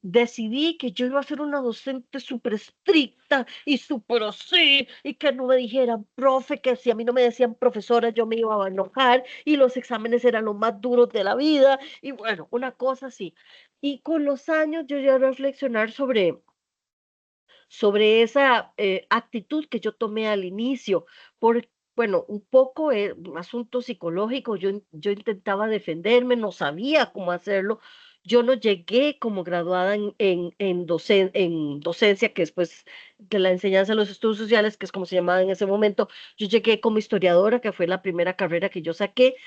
decidí que yo iba a ser una docente súper estricta y súper así, y que no me dijeran profe, que si a mí no me decían profesora, yo me iba a enojar, y los exámenes eran los más duros de la vida, y bueno, una cosa así. Y con los años yo ya reflexionar sobre esa actitud que yo tomé al inicio, por, bueno, un poco un asunto psicológico, yo intentaba defenderme, no sabía cómo hacerlo, yo no llegué como graduada en docencia, que después de la enseñanza de los estudios sociales, que es como se llamaba en ese momento, yo llegué como historiadora, que fue la primera carrera que yo saqué,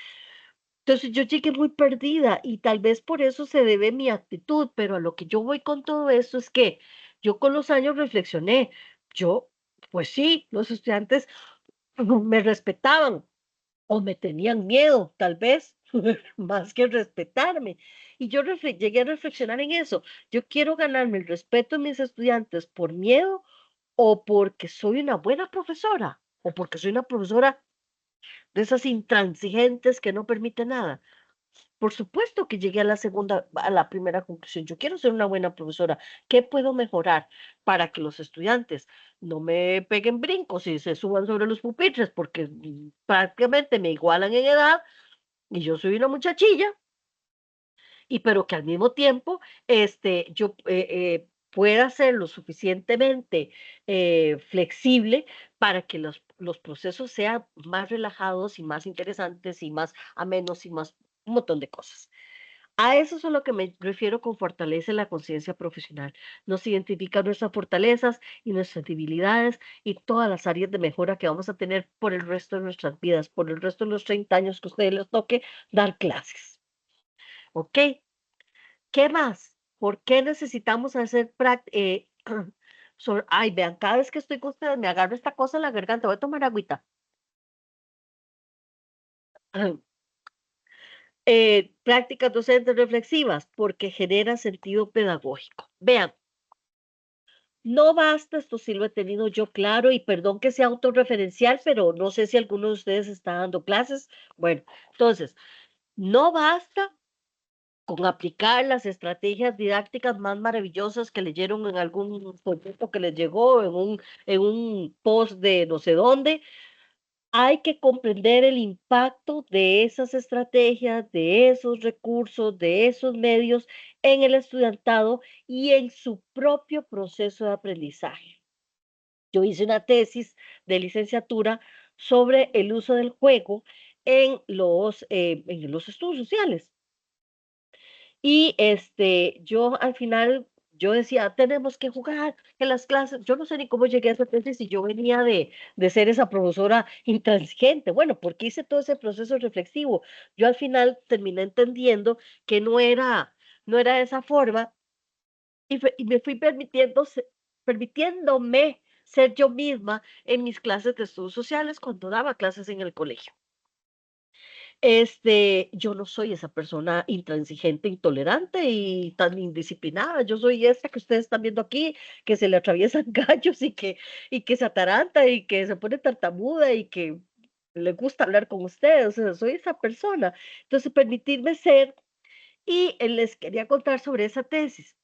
entonces yo llegué muy perdida y tal vez por eso se debe mi actitud, pero a lo que yo voy con todo esto es que yo con los años reflexioné, yo, pues sí, los estudiantes me respetaban o me tenían miedo, tal vez, más que respetarme. Y yo llegué a reflexionar en eso. Yo quiero ganarme el respeto de mis estudiantes por miedo o porque soy una buena profesora o porque soy una profesora de esas intransigentes que no permite nada. Por supuesto que llegué a la primera conclusión. Yo quiero ser una buena profesora. ¿Qué puedo mejorar para que los estudiantes no me peguen brincos y se suban sobre los pupitres? Porque prácticamente me igualan en edad y yo soy una muchachilla, y pero que al mismo tiempo yo pueda ser lo suficientemente flexible para que los procesos sean más relajados y más interesantes y más amenos y más un montón de cosas. A eso es a lo que me refiero con fortalece la conciencia profesional. Nos identifica nuestras fortalezas y nuestras debilidades y todas las áreas de mejora que vamos a tener por el resto de nuestras vidas, por el resto de los 30 años que a ustedes les toque dar clases. ¿Ok? ¿Qué más? ¿Por qué necesitamos hacer ay, vean, cada vez que estoy con ustedes me agarro esta cosa en la garganta. Voy a tomar agüita. Prácticas docentes reflexivas, porque genera sentido pedagógico. Vean, no basta, esto sí lo he tenido yo claro, y perdón que sea autorreferencial, pero no sé si alguno de ustedes está dando clases. Bueno, entonces, no basta con aplicar las estrategias didácticas más maravillosas que leyeron en algún folleto que les llegó, en un post de no sé dónde. Hay que comprender el impacto de esas estrategias, de esos recursos, de esos medios en el estudiantado y en su propio proceso de aprendizaje. Yo hice una tesis de licenciatura sobre el uso del juego en los estudios sociales. Y yo al final, yo decía, tenemos que jugar en las clases. Yo no sé ni cómo llegué a esa tesis si yo venía de ser esa profesora intransigente. Bueno, porque hice todo ese proceso reflexivo. Yo al final terminé entendiendo que no era de esa forma y me fui permitiéndome ser yo misma en mis clases de estudios sociales cuando daba clases en el colegio. Yo no soy esa persona intransigente, intolerante y tan indisciplinada. Yo soy esta que ustedes están viendo aquí, que se le atraviesan gallos y que se ataranta y que se pone tartamuda y que le gusta hablar con ustedes. O sea, soy esa persona. Entonces, permitirme ser y les quería contar sobre esa tesis.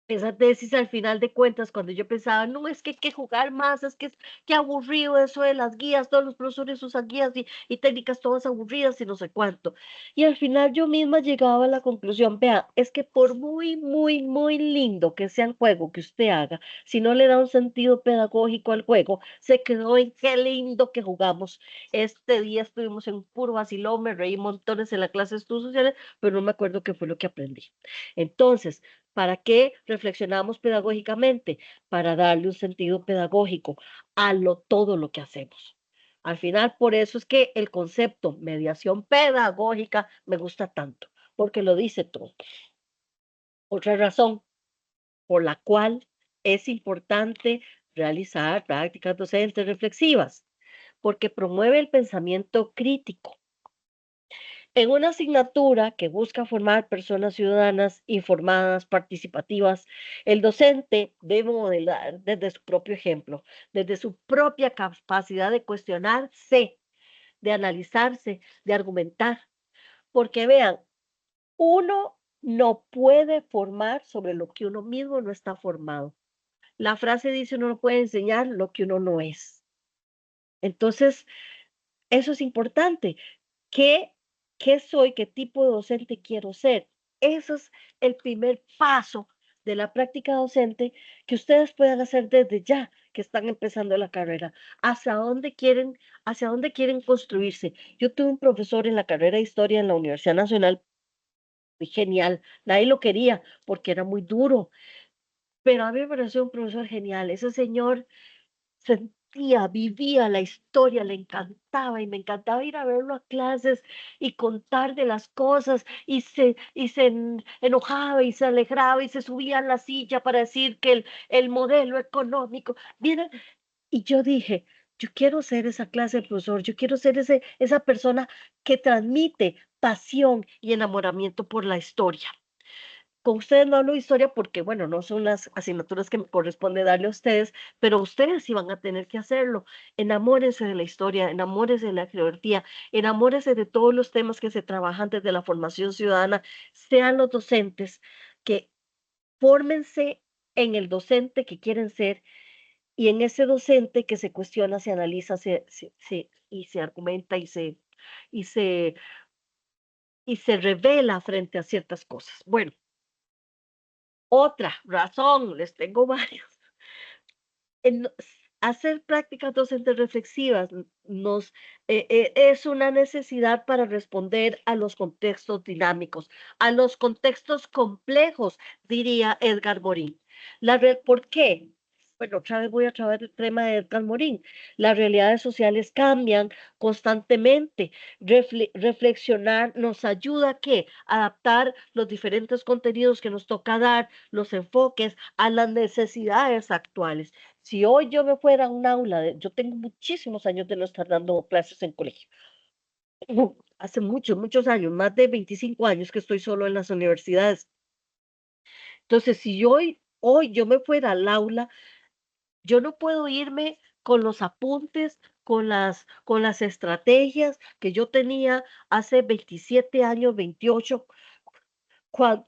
Esa tesis al final de cuentas, cuando yo pensaba, no, es que hay que jugar más, es que qué aburrido eso de las guías, todos los profesores usan guías y técnicas todas aburridas y no sé cuánto. Y al final yo misma llegaba a la conclusión, vea, es que por muy, muy, muy lindo que sea el juego que usted haga, si no le da un sentido pedagógico al juego, se quedó en qué lindo que jugamos. Este día estuvimos en puro vacilón, me reí montones en la clase de estudios sociales, pero no me acuerdo qué fue lo que aprendí. Entonces, ¿para qué reflexionamos pedagógicamente? Para darle un sentido pedagógico a todo lo que hacemos. Al final, por eso es que el concepto mediación pedagógica me gusta tanto, porque lo dice todo. Otra razón por la cual es importante realizar prácticas docentes reflexivas, porque promueve el pensamiento crítico. En una asignatura que busca formar personas ciudadanas informadas, participativas, el docente debe modelar desde su propio ejemplo, desde su propia capacidad de cuestionarse, de analizarse, de argumentar. Porque vean, uno no puede formar sobre lo que uno mismo no está formado. La frase dice, uno no puede enseñar lo que uno no es. Entonces, eso es importante. ¿Qué, qué soy? ¿Qué tipo de docente quiero ser? Eso es el primer paso de la práctica docente que ustedes puedan hacer desde ya que están empezando la carrera. Hacia dónde quieren construirse? Yo tuve un profesor en la carrera de historia en la Universidad Nacional, muy genial. Nadie lo quería porque era muy duro, pero a mí me pareció un profesor genial. Ese señor sentía, vivía la historia, le encantaba y me encantaba ir a verlo a clases y contar de las cosas y se enojaba y se alegraba y se subía a la silla para decir que el modelo económico, miren, y yo dije, yo quiero ser esa clase de profesor, yo quiero ser esa persona que transmite pasión y enamoramiento por la historia. con ustedes no hablo de historia porque, bueno, no son las asignaturas que me corresponde darle a ustedes, pero ustedes sí van a tener que hacerlo. Enamórense de la historia, enamórense de la geografía, enamórense de todos los temas que se trabajan desde la formación ciudadana, sean los docentes que fórmense en el docente que quieren ser y en ese docente que se cuestiona, se analiza, y se argumenta y se, y se revela frente a ciertas cosas. Bueno, otra razón, les tengo varios. En hacer prácticas docentes reflexivas es una necesidad para responder a los contextos dinámicos, a los contextos complejos, diría Edgar Morin. ¿Por qué? Bueno, otra vez voy a traer el tema de Edgar Morin. Las realidades sociales cambian constantemente. Reflexionar nos ayuda a ¿qué? Adaptar los diferentes contenidos que nos toca dar, los enfoques a las necesidades actuales. Si hoy yo me fuera a un aula, yo tengo muchísimos años de no estar dando clases en colegio. Hace muchos, muchos años, más de 25 años que estoy solo en las universidades. Entonces, si hoy yo me fuera al aula, yo no puedo irme con los apuntes, con las estrategias que yo tenía hace 27 años, 28,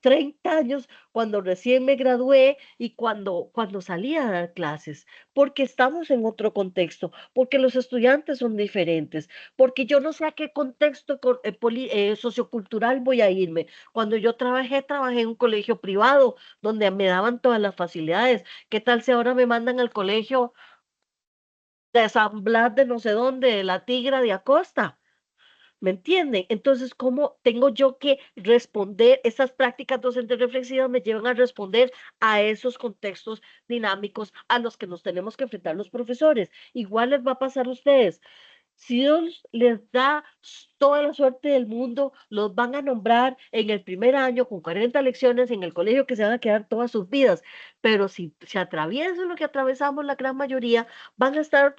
30 años, cuando recién me gradué y cuando salía a dar clases, porque estamos en otro contexto, porque los estudiantes son diferentes, porque yo no sé a qué contexto sociocultural voy a irme. Cuando yo trabajé en un colegio privado donde me daban todas las facilidades. ¿Qué tal si ahora me mandan al colegio de San Blas de no sé dónde, de la Tigra de Acosta? ¿Me entienden? Entonces, ¿cómo tengo yo que responder? Esas prácticas docentes reflexivas me llevan a responder a esos contextos dinámicos a los que nos tenemos que enfrentar los profesores. Igual les va a pasar a ustedes. Si Dios les da toda la suerte del mundo, los van a nombrar en el primer año con 40 lecciones en el colegio que se van a quedar todas sus vidas. Pero si se atraviesan lo que atravesamos la gran mayoría, van a estar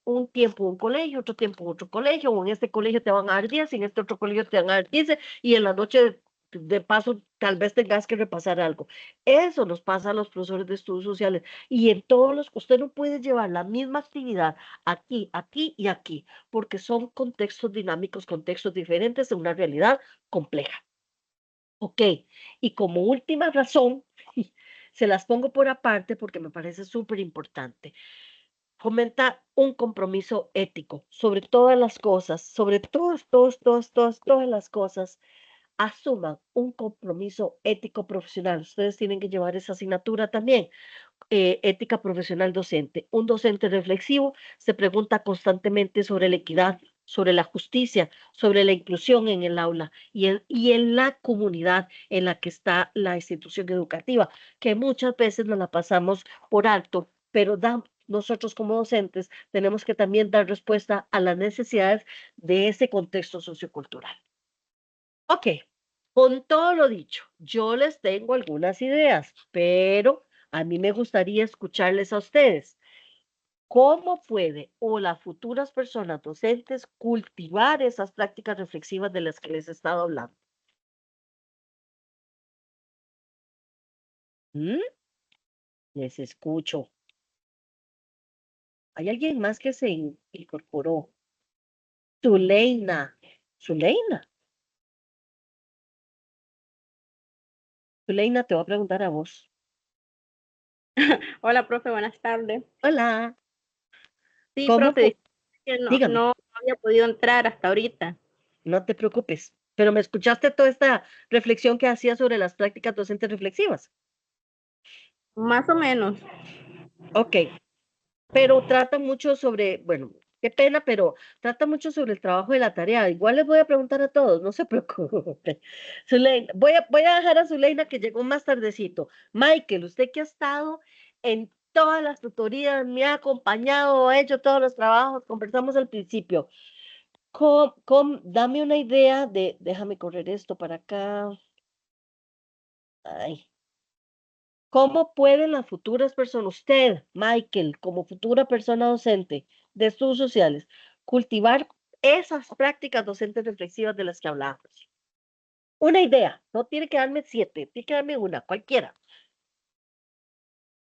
un tiempo en un colegio, otro tiempo en otro colegio, o en este colegio te van a dar 10, en este otro colegio te van a dar 15, y en la noche de paso tal vez tengas que repasar algo. Eso nos pasa a los profesores de estudios sociales. Y en todos usted no puede llevar la misma actividad aquí, aquí y aquí, porque son contextos dinámicos, contextos diferentes de una realidad compleja. Ok, y como última razón, se las pongo por aparte porque me parece súper importante. Fomenta un compromiso ético sobre todas las cosas, sobre todas las cosas. Asuman un compromiso ético profesional. Ustedes tienen que llevar esa asignatura también. Ética profesional docente. Un docente reflexivo se pregunta constantemente sobre la equidad, sobre la justicia, sobre la inclusión en el aula y en la comunidad en la que está la institución educativa, que muchas veces nos la pasamos por alto, pero nosotros como docentes tenemos que también dar respuesta a las necesidades de ese contexto sociocultural. Ok, con todo lo dicho, yo les tengo algunas ideas, pero a mí me gustaría escucharles a ustedes. ¿Cómo puede o las futuras personas docentes cultivar esas prácticas reflexivas de las que les he estado hablando? ¿Mm? Les escucho. ¿Hay alguien más que se incorporó? Zuleina. Zuleina. Zuleina, te voy a preguntar a vos. Hola, profe, buenas tardes. Hola. Sí, ¿Cómo? profe, que Dígame. no había podido entrar hasta ahorita. No te preocupes. Pero me escuchaste toda esta reflexión que hacía sobre las prácticas docentes reflexivas. Más o menos. Ok, pero trata mucho sobre, bueno, qué pena, pero trata mucho sobre el trabajo de la tarea. Igual les voy a preguntar a todos, no se preocupe. Zuleina, voy a dejar a Zuleina que llegó más tardecito. Michael, usted que ha estado en todas las tutorías, me ha acompañado, ha hecho todos los trabajos, conversamos al principio. Dame una idea déjame correr esto para acá. Ay. ¿Cómo pueden las futuras personas, usted, Michael, como futura persona docente de estudios sociales, cultivar esas prácticas docentes reflexivas de las que hablamos? Una idea, no tiene que darme 7, tiene que darme una, cualquiera.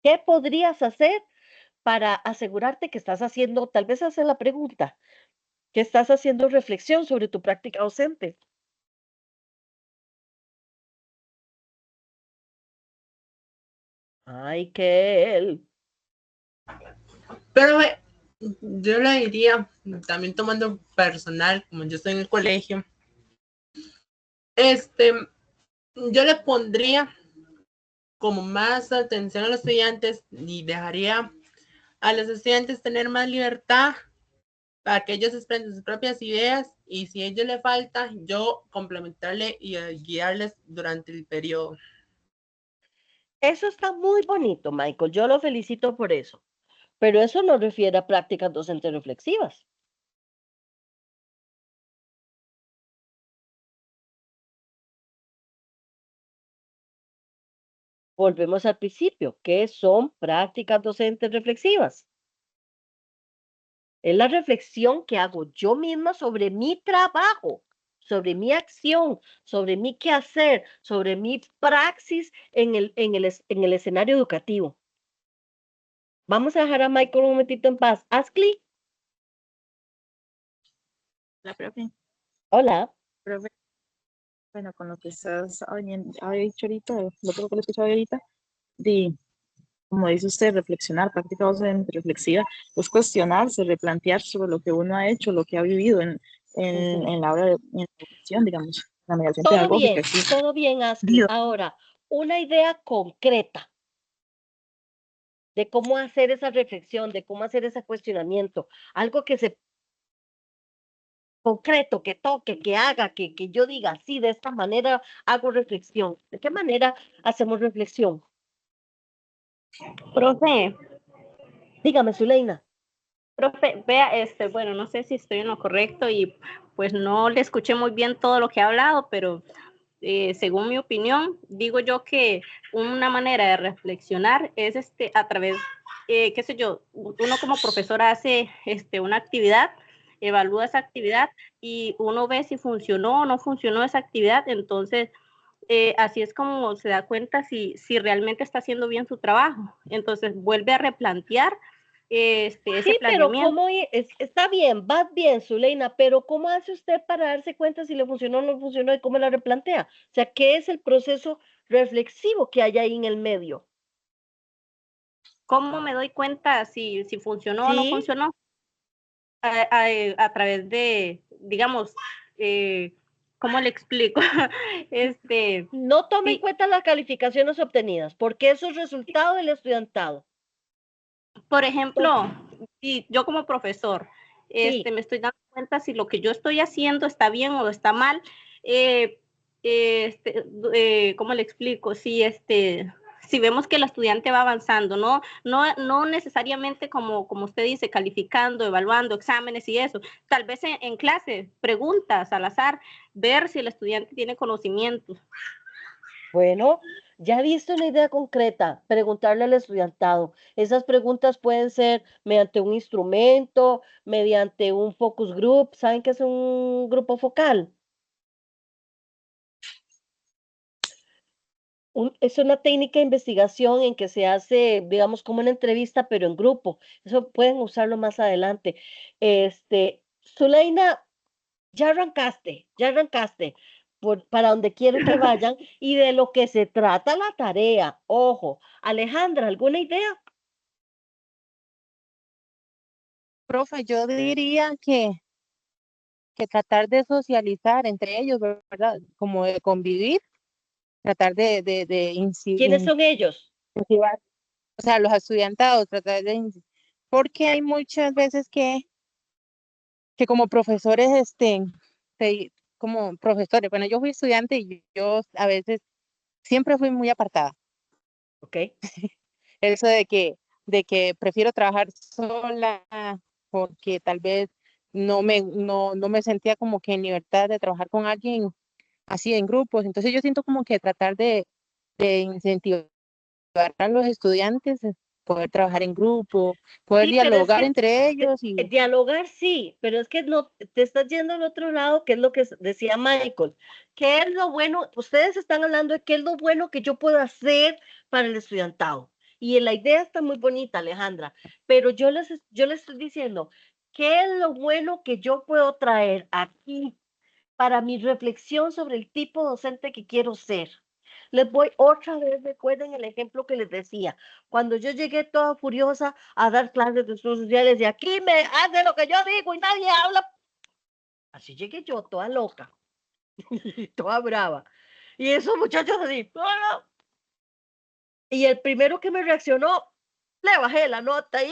¿Qué podrías hacer para asegurarte que estás haciendo, tal vez hacer la pregunta, que estás haciendo reflexión sobre tu práctica docente? Ay, que él. Pero yo le diría, también tomando personal, como yo estoy en el colegio, yo le pondría como más atención a los estudiantes y dejaría a los estudiantes tener más libertad para que ellos expresen sus propias ideas y si a ellos les falta, yo complementarle y guiarles durante el periodo. Eso está muy bonito, Michael. Yo lo felicito por eso. Pero eso no refiere a prácticas docentes reflexivas. Volvemos al principio. ¿Qué son prácticas docentes reflexivas? Es la reflexión que hago yo misma sobre mi trabajo, sobre mi acción, sobre mi quehacer, sobre mi praxis en el escenario educativo. Vamos a dejar a Michael un momentito en paz. Ashley. La profe, Hola. profe, bueno, con lo que había dicho ahorita, lo que lo escuchaba ahorita, de, como dice usted, reflexionar, práctica docente reflexiva, es cuestionarse, replantear sobre lo que uno ha hecho, lo que ha vivido en la hora de en la educación, digamos, la mediación pedagógica. Sí. Todo bien, Ashley. Ahora, una idea concreta de cómo hacer esa reflexión, de cómo hacer ese cuestionamiento, algo que se concreto, que toque, que haga, que yo diga, sí, de esta manera hago reflexión. ¿De qué manera hacemos reflexión? Profe, Dígame, Zuleina. profe, vea, bueno, no sé si estoy en lo correcto y pues no le escuché muy bien todo lo que ha hablado, pero según mi opinión, digo yo que una manera de reflexionar es a través, qué sé yo, uno como profesor hace una actividad, evalúa esa actividad y uno ve si funcionó o no funcionó esa actividad, entonces así es como se da cuenta si realmente está haciendo bien su trabajo. Entonces vuelve a replantear ese Sí, pero planeamiento. ¿cómo está bien, vas bien, Zuleina, pero ¿cómo hace usted para darse cuenta si le funcionó o no funcionó y cómo la replantea? O sea, ¿qué es el proceso reflexivo que hay ahí en el medio? ¿Cómo me doy cuenta si funcionó o no Sí, funcionó? A través de, digamos, ¿cómo le explico? no tome en Sí, cuenta las calificaciones obtenidas, porque eso es resultado del estudiantado. por ejemplo, si yo como profesor, Sí, me estoy dando cuenta si lo que yo estoy haciendo está bien o está mal, ¿cómo le explico? Si vemos que el estudiante va avanzando, no necesariamente como usted dice, calificando, evaluando, exámenes y eso, tal vez en clase, preguntas al azar, ver si el estudiante tiene conocimientos. bueno, ya viste una idea concreta, preguntarle al estudiantado. Esas preguntas pueden ser mediante un instrumento, mediante un focus group. ¿Saben qué es un grupo focal? Es una técnica de investigación en que se hace, digamos, como una entrevista, pero en grupo. Eso pueden usarlo más adelante. Zuleina, ya arrancaste para donde quiero que vayan y de lo que se trata la tarea. Ojo, Alejandra, ¿alguna idea? Profe, yo diría que tratar de socializar entre ellos, ¿verdad? Como de convivir, tratar de ¿Quiénes son ellos? incentivar, o sea, los estudiantados, porque hay muchas veces que como profesores, como profesores, bueno, yo fui estudiante y yo a veces siempre fui muy apartada. Ok. Eso de que prefiero trabajar sola porque tal vez no me sentía como que en libertad de trabajar con alguien así en grupos. Entonces yo siento como que tratar de incentivar a los estudiantes poder trabajar en grupo, poder Sí, pero es dialogar que entre ellos y dialogar sí, pero es que no, te estás yendo al otro lado, que es lo que decía Michael. ¿Qué es lo bueno? Ustedes están hablando de qué es lo bueno que yo puedo hacer para el estudiantado. Y la idea está muy bonita, Alejandra, pero yo les estoy diciendo, ¿qué es lo bueno que yo puedo traer aquí para mi reflexión sobre el tipo docente que quiero ser? Les voy otra vez, recuerden el ejemplo que les decía, cuando yo llegué toda furiosa a dar clases de estudios sociales, y aquí me hace lo que yo digo y nadie habla. Así llegué yo, toda loca, toda brava. Y esos muchachos así, "Ah". Y el primero que me reaccionó, le bajé la nota y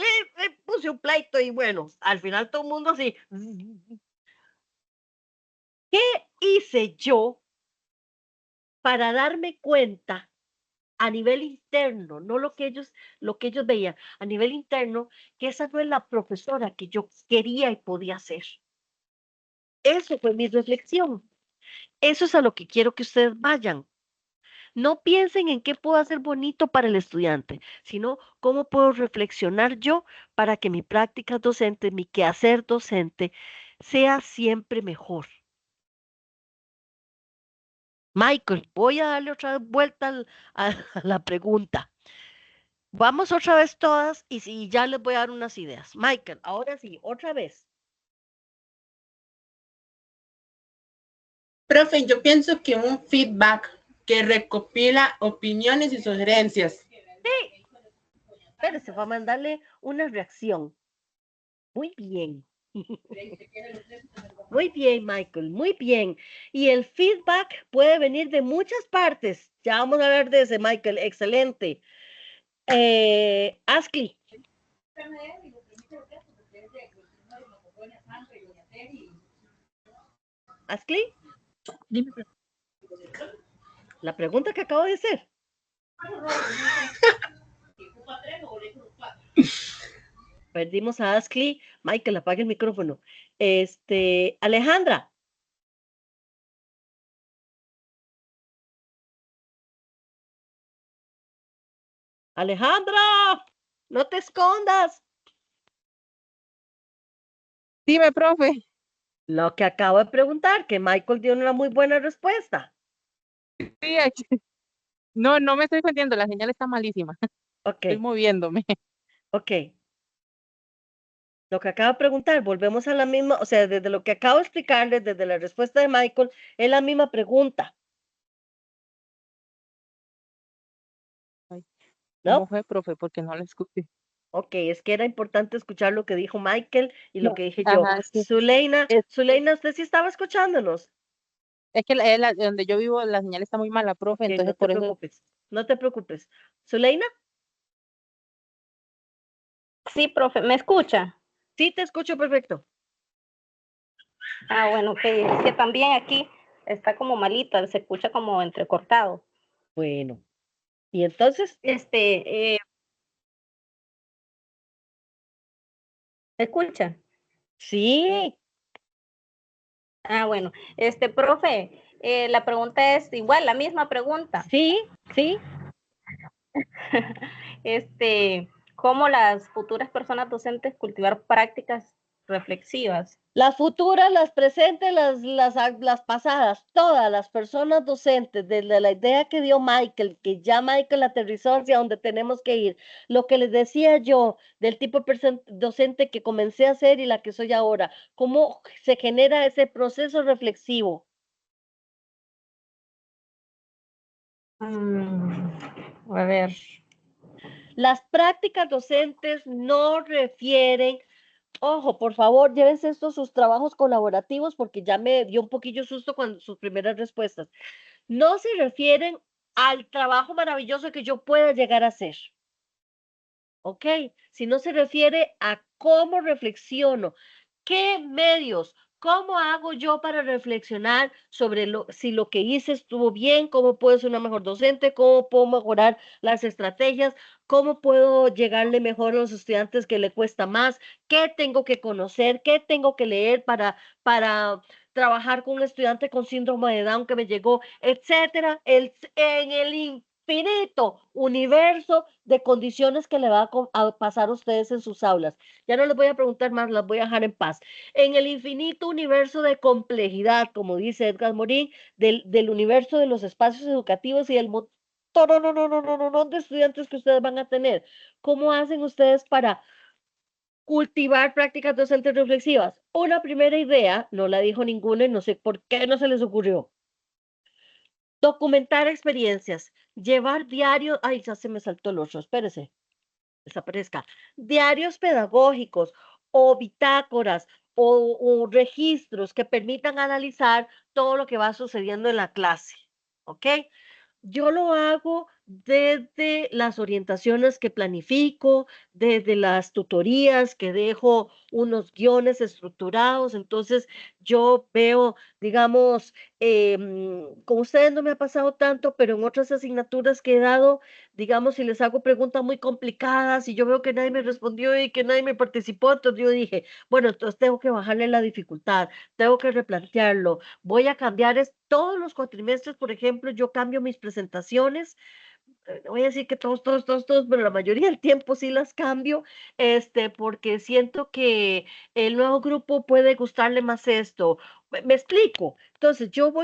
puse un pleito y bueno, al final todo el mundo así. ¿Qué hice yo para darme cuenta a nivel interno, no lo que ellos veían, a nivel interno, que esa no es la profesora que yo quería y podía ser? Eso fue mi reflexión. Eso es a lo que quiero que ustedes vayan. No piensen en qué puedo hacer bonito para el estudiante, sino cómo puedo reflexionar yo para que mi práctica docente, mi quehacer docente, sea siempre mejor. Michael, voy a darle otra vuelta a la pregunta. Vamos otra vez todas y si ya les voy a dar unas ideas. Michael, ahora sí, otra vez. Profe, yo pienso que un feedback que recopila opiniones y sugerencias. Pero se va a mandarle una reacción. Muy bien. Muy bien, Michael, muy bien. Y el feedback puede venir de muchas partes. Ya vamos a hablar de ese, Michael. Excelente. Ashley. Ashley, Dime, la pregunta que acabo de hacer. Perdimos a Ashley. Michael, apague el micrófono. Alejandra. Alejandra, no te escondas. dime, profe. Lo que acabo de preguntar, que Michael dio una muy buena respuesta. Sí, aquí- No, no me estoy entendiendo, la señal está malísima. Ok, Estoy moviéndome. ok. Lo que acabo de preguntar, volvemos a la misma, o sea, desde lo que acabo de explicarles, desde la respuesta de Michael, es la misma pregunta, Ay, ¿cómo ¿no? fue, profe? Porque no la escuché. Ok, es que era importante escuchar lo que dijo Michael y lo No, que dije yo. ajá, sí. Zuleina, Es, Zuleina, usted sí estaba escuchándonos. es que donde yo vivo la señal está muy mala, profe, Ok, no entonces te por eso. preocupes, no te preocupes. Zuleina, Sí, profe, ¿me escucha? sí te escucho perfecto. Ah, bueno, que es que también aquí está como malita, se escucha como entrecortado. Bueno, y entonces, ¿Me escucha? sí, Ah, bueno, profe, la pregunta es igual, la misma pregunta. sí, sí. ¿Cómo las futuras personas docentes cultivar prácticas reflexivas? Las futuras, las presentes, las pasadas, todas las personas docentes, desde la idea que dio Michael, que ya Michael aterrizó hacia donde tenemos que ir, lo que les decía yo del tipo docente que comencé a hacer y la que soy ahora, cómo se genera ese proceso reflexivo. A ver. Las prácticas docentes no refieren. Ojo, por favor, llévense estos sus trabajos colaborativos porque ya me dio un poquillo susto con sus primeras respuestas. No se refieren al trabajo maravilloso que yo pueda llegar a hacer, ¿ok? Sino se refiere a cómo reflexiono, qué medios, cómo hago yo para reflexionar sobre si lo que hice estuvo bien, cómo puedo ser una mejor docente, cómo puedo mejorar las estrategias, cómo puedo llegarle mejor a los estudiantes que le cuesta más, qué tengo que conocer, qué tengo que leer para trabajar con un estudiante con síndrome de Down que me llegó, etcétera, en el infinito universo de condiciones que le va a pasar a ustedes en sus aulas. Ya no les voy a preguntar más, las voy a dejar en paz. En el infinito universo de complejidad, como dice Edgar Morin, del universo de los espacios educativos y del montón de estudiantes que ustedes van a tener. ¿Cómo hacen ustedes para cultivar prácticas docentes reflexivas? Una primera idea, no la dijo ninguna y no sé por qué no se les ocurrió. Documentar experiencias, llevar diarios, ay, ya se me saltó el otro, espérese, desaparezca. Diarios pedagógicos o bitácoras o registros que permitan analizar todo lo que va sucediendo en la clase, ¿ok? Yo lo hago desde las orientaciones que planifico, desde las tutorías que dejo unos guiones estructurados. Entonces, yo veo, digamos, con ustedes no me ha pasado tanto, pero en otras asignaturas que he dado, digamos, si les hago preguntas muy complicadas y yo veo que nadie me respondió y que nadie me participó, entonces yo dije, bueno, entonces tengo que bajarle la dificultad, tengo que replantearlo, voy a cambiar todos los cuatrimestres, por ejemplo, yo cambio mis presentaciones. No voy a decir que todos, pero la mayoría del tiempo sí las cambio, porque siento que el nuevo grupo puede gustarle más esto. Me explico. Entonces, yo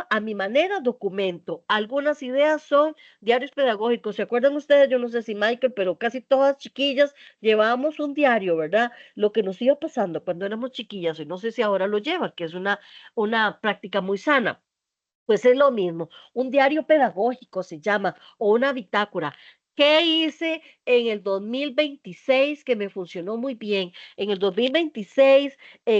a mi manera documento. Algunas ideas son diarios pedagógicos. ¿Se acuerdan ustedes? Yo no sé si Michael, pero casi todas chiquillas llevábamos un diario, ¿verdad? Lo que nos iba pasando cuando éramos chiquillas, y no sé si ahora lo llevan, que es una práctica muy sana. Pues es lo mismo, un diario pedagógico se llama, o una bitácora. ¿Qué hice en el 2026 que me funcionó muy bien? En el 2026,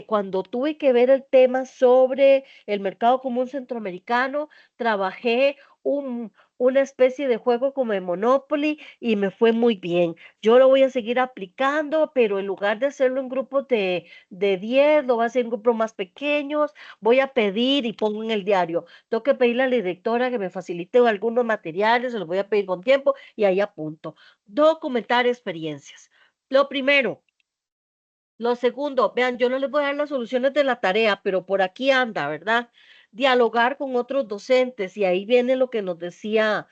cuando tuve que ver el tema sobre el mercado común centroamericano, trabajé una especie de juego como el Monopoly y me fue muy bien. Yo lo voy a seguir aplicando, pero en lugar de hacerlo en grupos de 10, lo voy a hacer en grupos más pequeños. Voy a pedir y pongo en el diario. Tengo que pedirle a la directora que me facilite algunos materiales, se los voy a pedir con tiempo y ahí apunto. Documentar experiencias. Lo primero. Lo segundo, vean, yo no les voy a dar las soluciones de la tarea, pero por aquí anda, ¿verdad? Dialogar con otros docentes y ahí viene lo que nos decía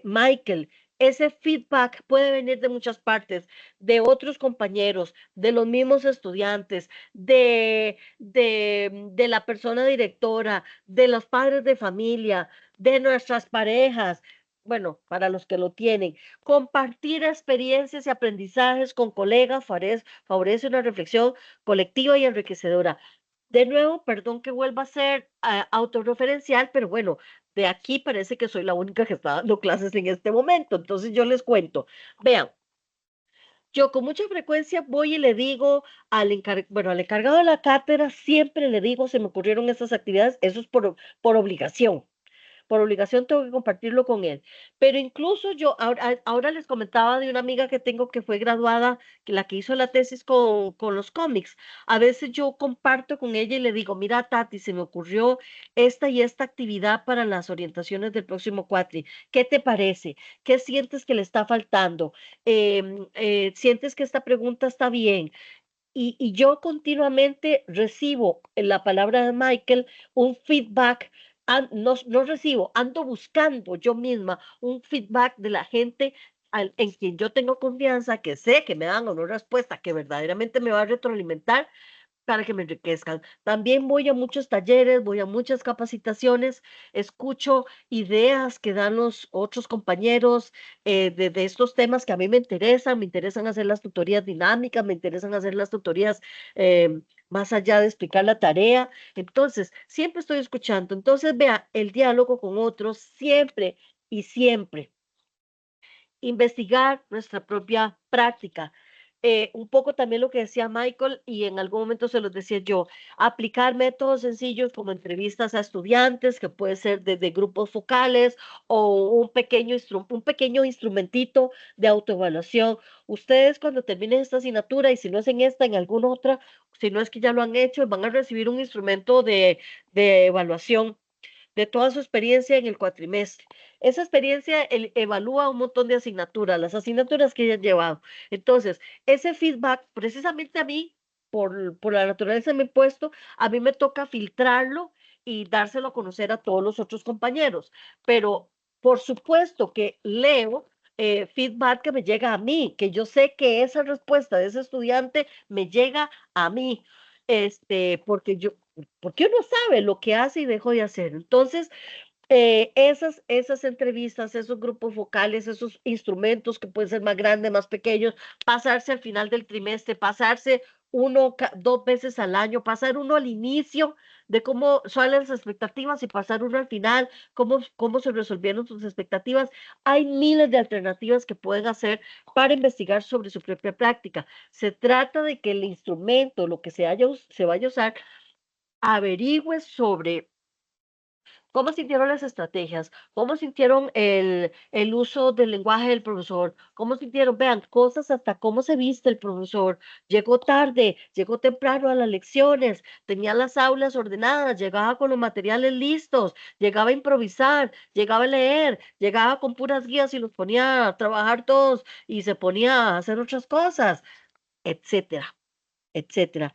Michael. Ese feedback puede venir de muchas partes, de otros compañeros, de los mismos estudiantes, de la persona directora, de los padres de familia, de nuestras parejas. Bueno, para los que lo tienen, compartir experiencias y aprendizajes con colegas favorece una reflexión colectiva y enriquecedora. De nuevo, perdón que vuelva a ser autorreferencial, pero bueno, de aquí parece que soy la única que está dando clases en este momento. Entonces yo les cuento. Vean, yo con mucha frecuencia voy y le digo al encargado de la cátedra, siempre le digo, se me ocurrieron estas actividades, eso es por obligación. Por obligación tengo que compartirlo con él. Pero incluso yo, ahora les comentaba de una amiga que tengo que fue graduada, que la que hizo la tesis con los cómics. A veces yo comparto con ella y le digo, mira, Tati, se me ocurrió esta y esta actividad para las orientaciones del próximo cuatri. ¿Qué te parece? ¿Qué sientes que le está faltando? ¿Sientes que esta pregunta está bien? Y yo continuamente recibo en la palabra de Michael un feedback, no recibo, ando buscando yo misma un feedback de la gente en quien yo tengo confianza, que sé que me dan una respuesta que verdaderamente me va a retroalimentar para que me enriquezcan. También voy a muchos talleres, voy a muchas capacitaciones, escucho ideas que dan los otros compañeros de estos temas que a mí me interesan hacer las tutorías dinámicas, me interesan hacer las tutorías más allá de explicar la tarea. Entonces, siempre estoy escuchando. Entonces, vea, el diálogo con otros siempre y siempre investigar nuestra propia práctica. Un poco también lo que decía Michael y en algún momento se los decía yo, aplicar métodos sencillos como entrevistas a estudiantes, que puede ser desde grupos focales o un pequeño instrumentito de autoevaluación. Ustedes cuando terminen esta asignatura y si no es en esta, en alguna otra, si no es que ya lo han hecho, van a recibir un instrumento de evaluación de toda su experiencia en el cuatrimestre. Esa experiencia evalúa un montón de asignaturas, las asignaturas que hayan llevado. Entonces, ese feedback, precisamente a mí, por la naturaleza de mi puesto, a mí me toca filtrarlo y dárselo a conocer a todos los otros compañeros. Pero Por supuesto que leo feedback que me llega a mí, que yo sé que esa respuesta de ese estudiante me llega a mí, porque uno sabe lo que hace y dejó de hacer. Entonces, esas entrevistas, esos grupos focales, esos instrumentos que pueden ser más grandes, más pequeños, pasarse al final del trimestre, pasarse uno, 2 veces al año, pasar uno al inicio de cómo son las expectativas y pasar uno al final, cómo se resolvieron sus expectativas. Hay miles de alternativas que pueden hacer para investigar sobre su propia práctica. Se trata de que el instrumento, lo que se vaya a usar, averigüe sobre cómo sintieron las estrategias, cómo sintieron el uso del lenguaje del profesor, cómo sintieron, vean, cosas hasta cómo se viste el profesor, llegó tarde, llegó temprano a las lecciones, tenía las aulas ordenadas, llegaba con los materiales listos, llegaba a improvisar, llegaba a leer, llegaba con puras guías y los ponía a trabajar todos y se ponía a hacer otras cosas, etcétera, etcétera.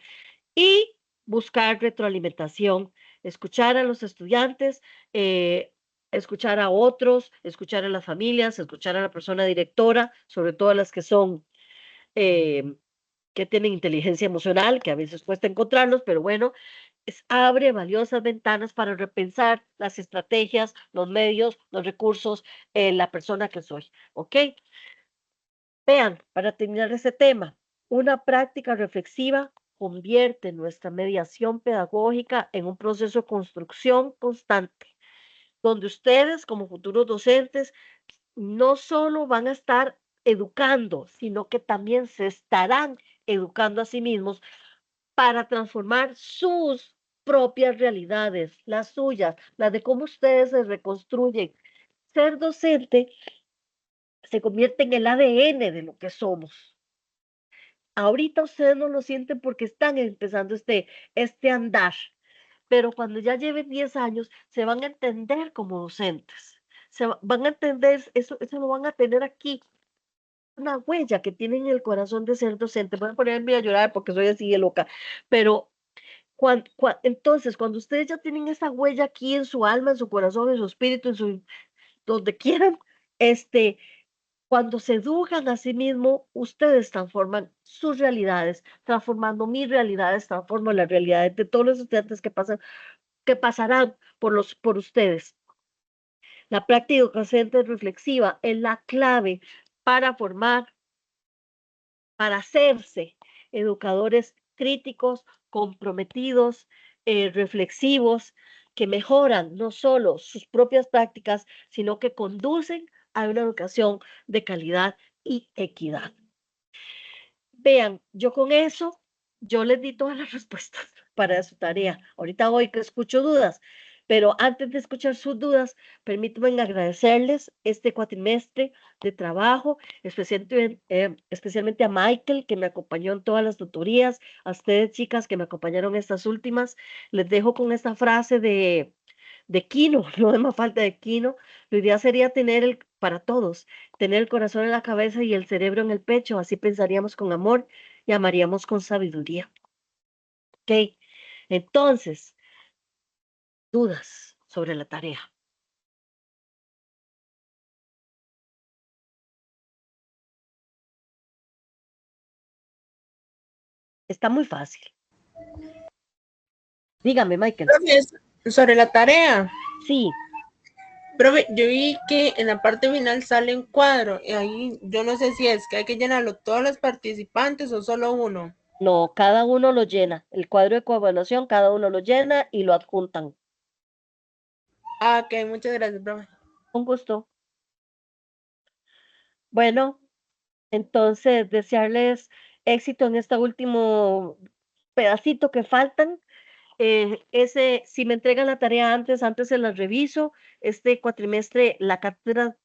Y buscar retroalimentación, escuchar a los estudiantes, eh, escuchar a otros, escuchar a las familias, escuchar a la persona directora, sobre todo las que son, eh, que tienen inteligencia emocional, que a veces cuesta encontrarlos, pero bueno, abre valiosas ventanas para repensar las estrategias, los medios, los recursos, la persona que soy. ¿Ok? Vean, para terminar este tema, una práctica reflexiva convierte nuestra mediación pedagógica en un proceso de construcción constante, donde ustedes como futuros docentes no solo van a estar educando, sino que también se estarán educando a sí mismos para transformar sus propias realidades, las suyas, las de cómo ustedes se reconstruyen. Ser docente se convierte en el ADN de lo que somos. Ahorita ustedes no lo sienten porque están empezando este andar, pero cuando ya lleven 10 años se van a entender como docentes. Van a entender, eso lo van a tener aquí, una huella que tienen en el corazón de ser docente. Voy a ponerme a llorar porque soy así de loca, pero entonces cuando ustedes ya tienen esa huella aquí en su alma, en su corazón, en su espíritu, donde quieran, este, cuando se educan a sí mismos, ustedes transforman sus realidades, transformando mis realidades, transformo las realidades de todos los estudiantes que pasarán por ustedes. La práctica docente reflexiva es la clave para formar, para hacerse educadores críticos, comprometidos, reflexivos, que mejoran no solo sus propias prácticas, sino que conducen a una educación de calidad y equidad. Vean, yo con eso, yo les di todas las respuestas para su tarea. Ahorita voy que escucho dudas, pero antes de escuchar sus dudas, permítanme agradecerles este cuatrimestre de trabajo, especialmente a Michael, que me acompañó en todas las tutorías, a ustedes, chicas, que me acompañaron en estas últimas. Les dejo con esta frase de Quino, no de más falta de Quino. Lo ideal sería para todos, tener el corazón en la cabeza y el cerebro en el pecho, así pensaríamos con amor y amaríamos con sabiduría. ¿Ok? Entonces, dudas sobre la tarea. Está muy fácil. Dígame, Michael. Sobre la tarea. Sí. Profe, yo vi que en la parte final sale un cuadro y ahí yo no sé si es que hay que llenarlo todos los participantes o solo uno. No, cada uno lo llena. El cuadro de coevaluación, cada uno lo llena y lo adjuntan. Ah, ok, muchas gracias, profe. Un gusto. Bueno, entonces desearles éxito en este último pedacito que faltan. Si me entregan la tarea antes se la reviso. Este cuatrimestre la cátedra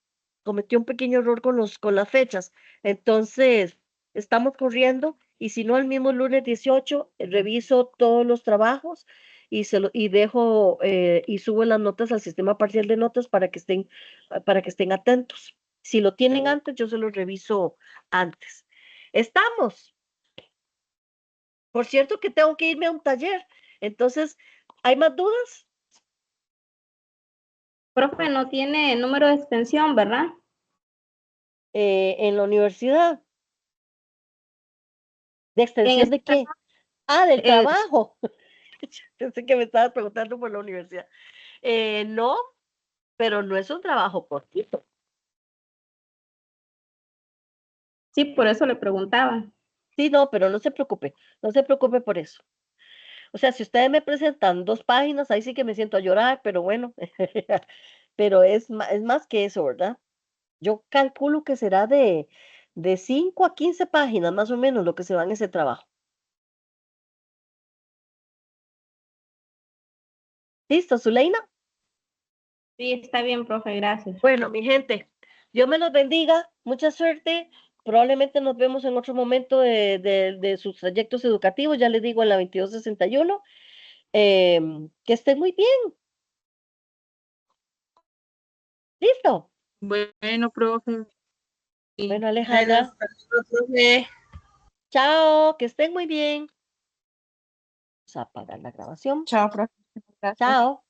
cometió un pequeño error con las fechas. Entonces, estamos corriendo y si no, el mismo lunes 18 reviso todos los trabajos y dejo y subo las notas al sistema parcial de notas para que estén atentos. Si lo tienen antes, yo se los reviso antes. Estamos. Por cierto que tengo que irme a un taller. Entonces, ¿hay más dudas? Profe, no tiene número de extensión, ¿verdad? En la universidad. ¿De En extensión de qué? Ah, del eh, trabajo. Pensé que me estabas preguntando por la universidad. No, pero no es un trabajo cortito. sí, por eso le preguntaba. Sí, no, pero no se preocupe por eso. O sea, si ustedes me presentan 2 páginas, ahí sí que me siento a llorar, pero bueno, pero es más que eso, ¿verdad? Yo calculo que será de 5 a 15 páginas, más o menos, lo que se va en ese trabajo. ¿Listo, Zuleina? Sí, está bien, profe, gracias. Bueno, mi gente, Dios me los bendiga, mucha suerte. Probablemente nos vemos en otro momento de sus trayectos educativos, ya les digo, en la 2261. Que estén muy bien. ¿Listo? Bueno, profe. Bueno, Bueno, Alejandra, hasta luego, profe. chao, que estén muy bien. Vamos a apagar la grabación. Chao, profe. Gracias. Chao.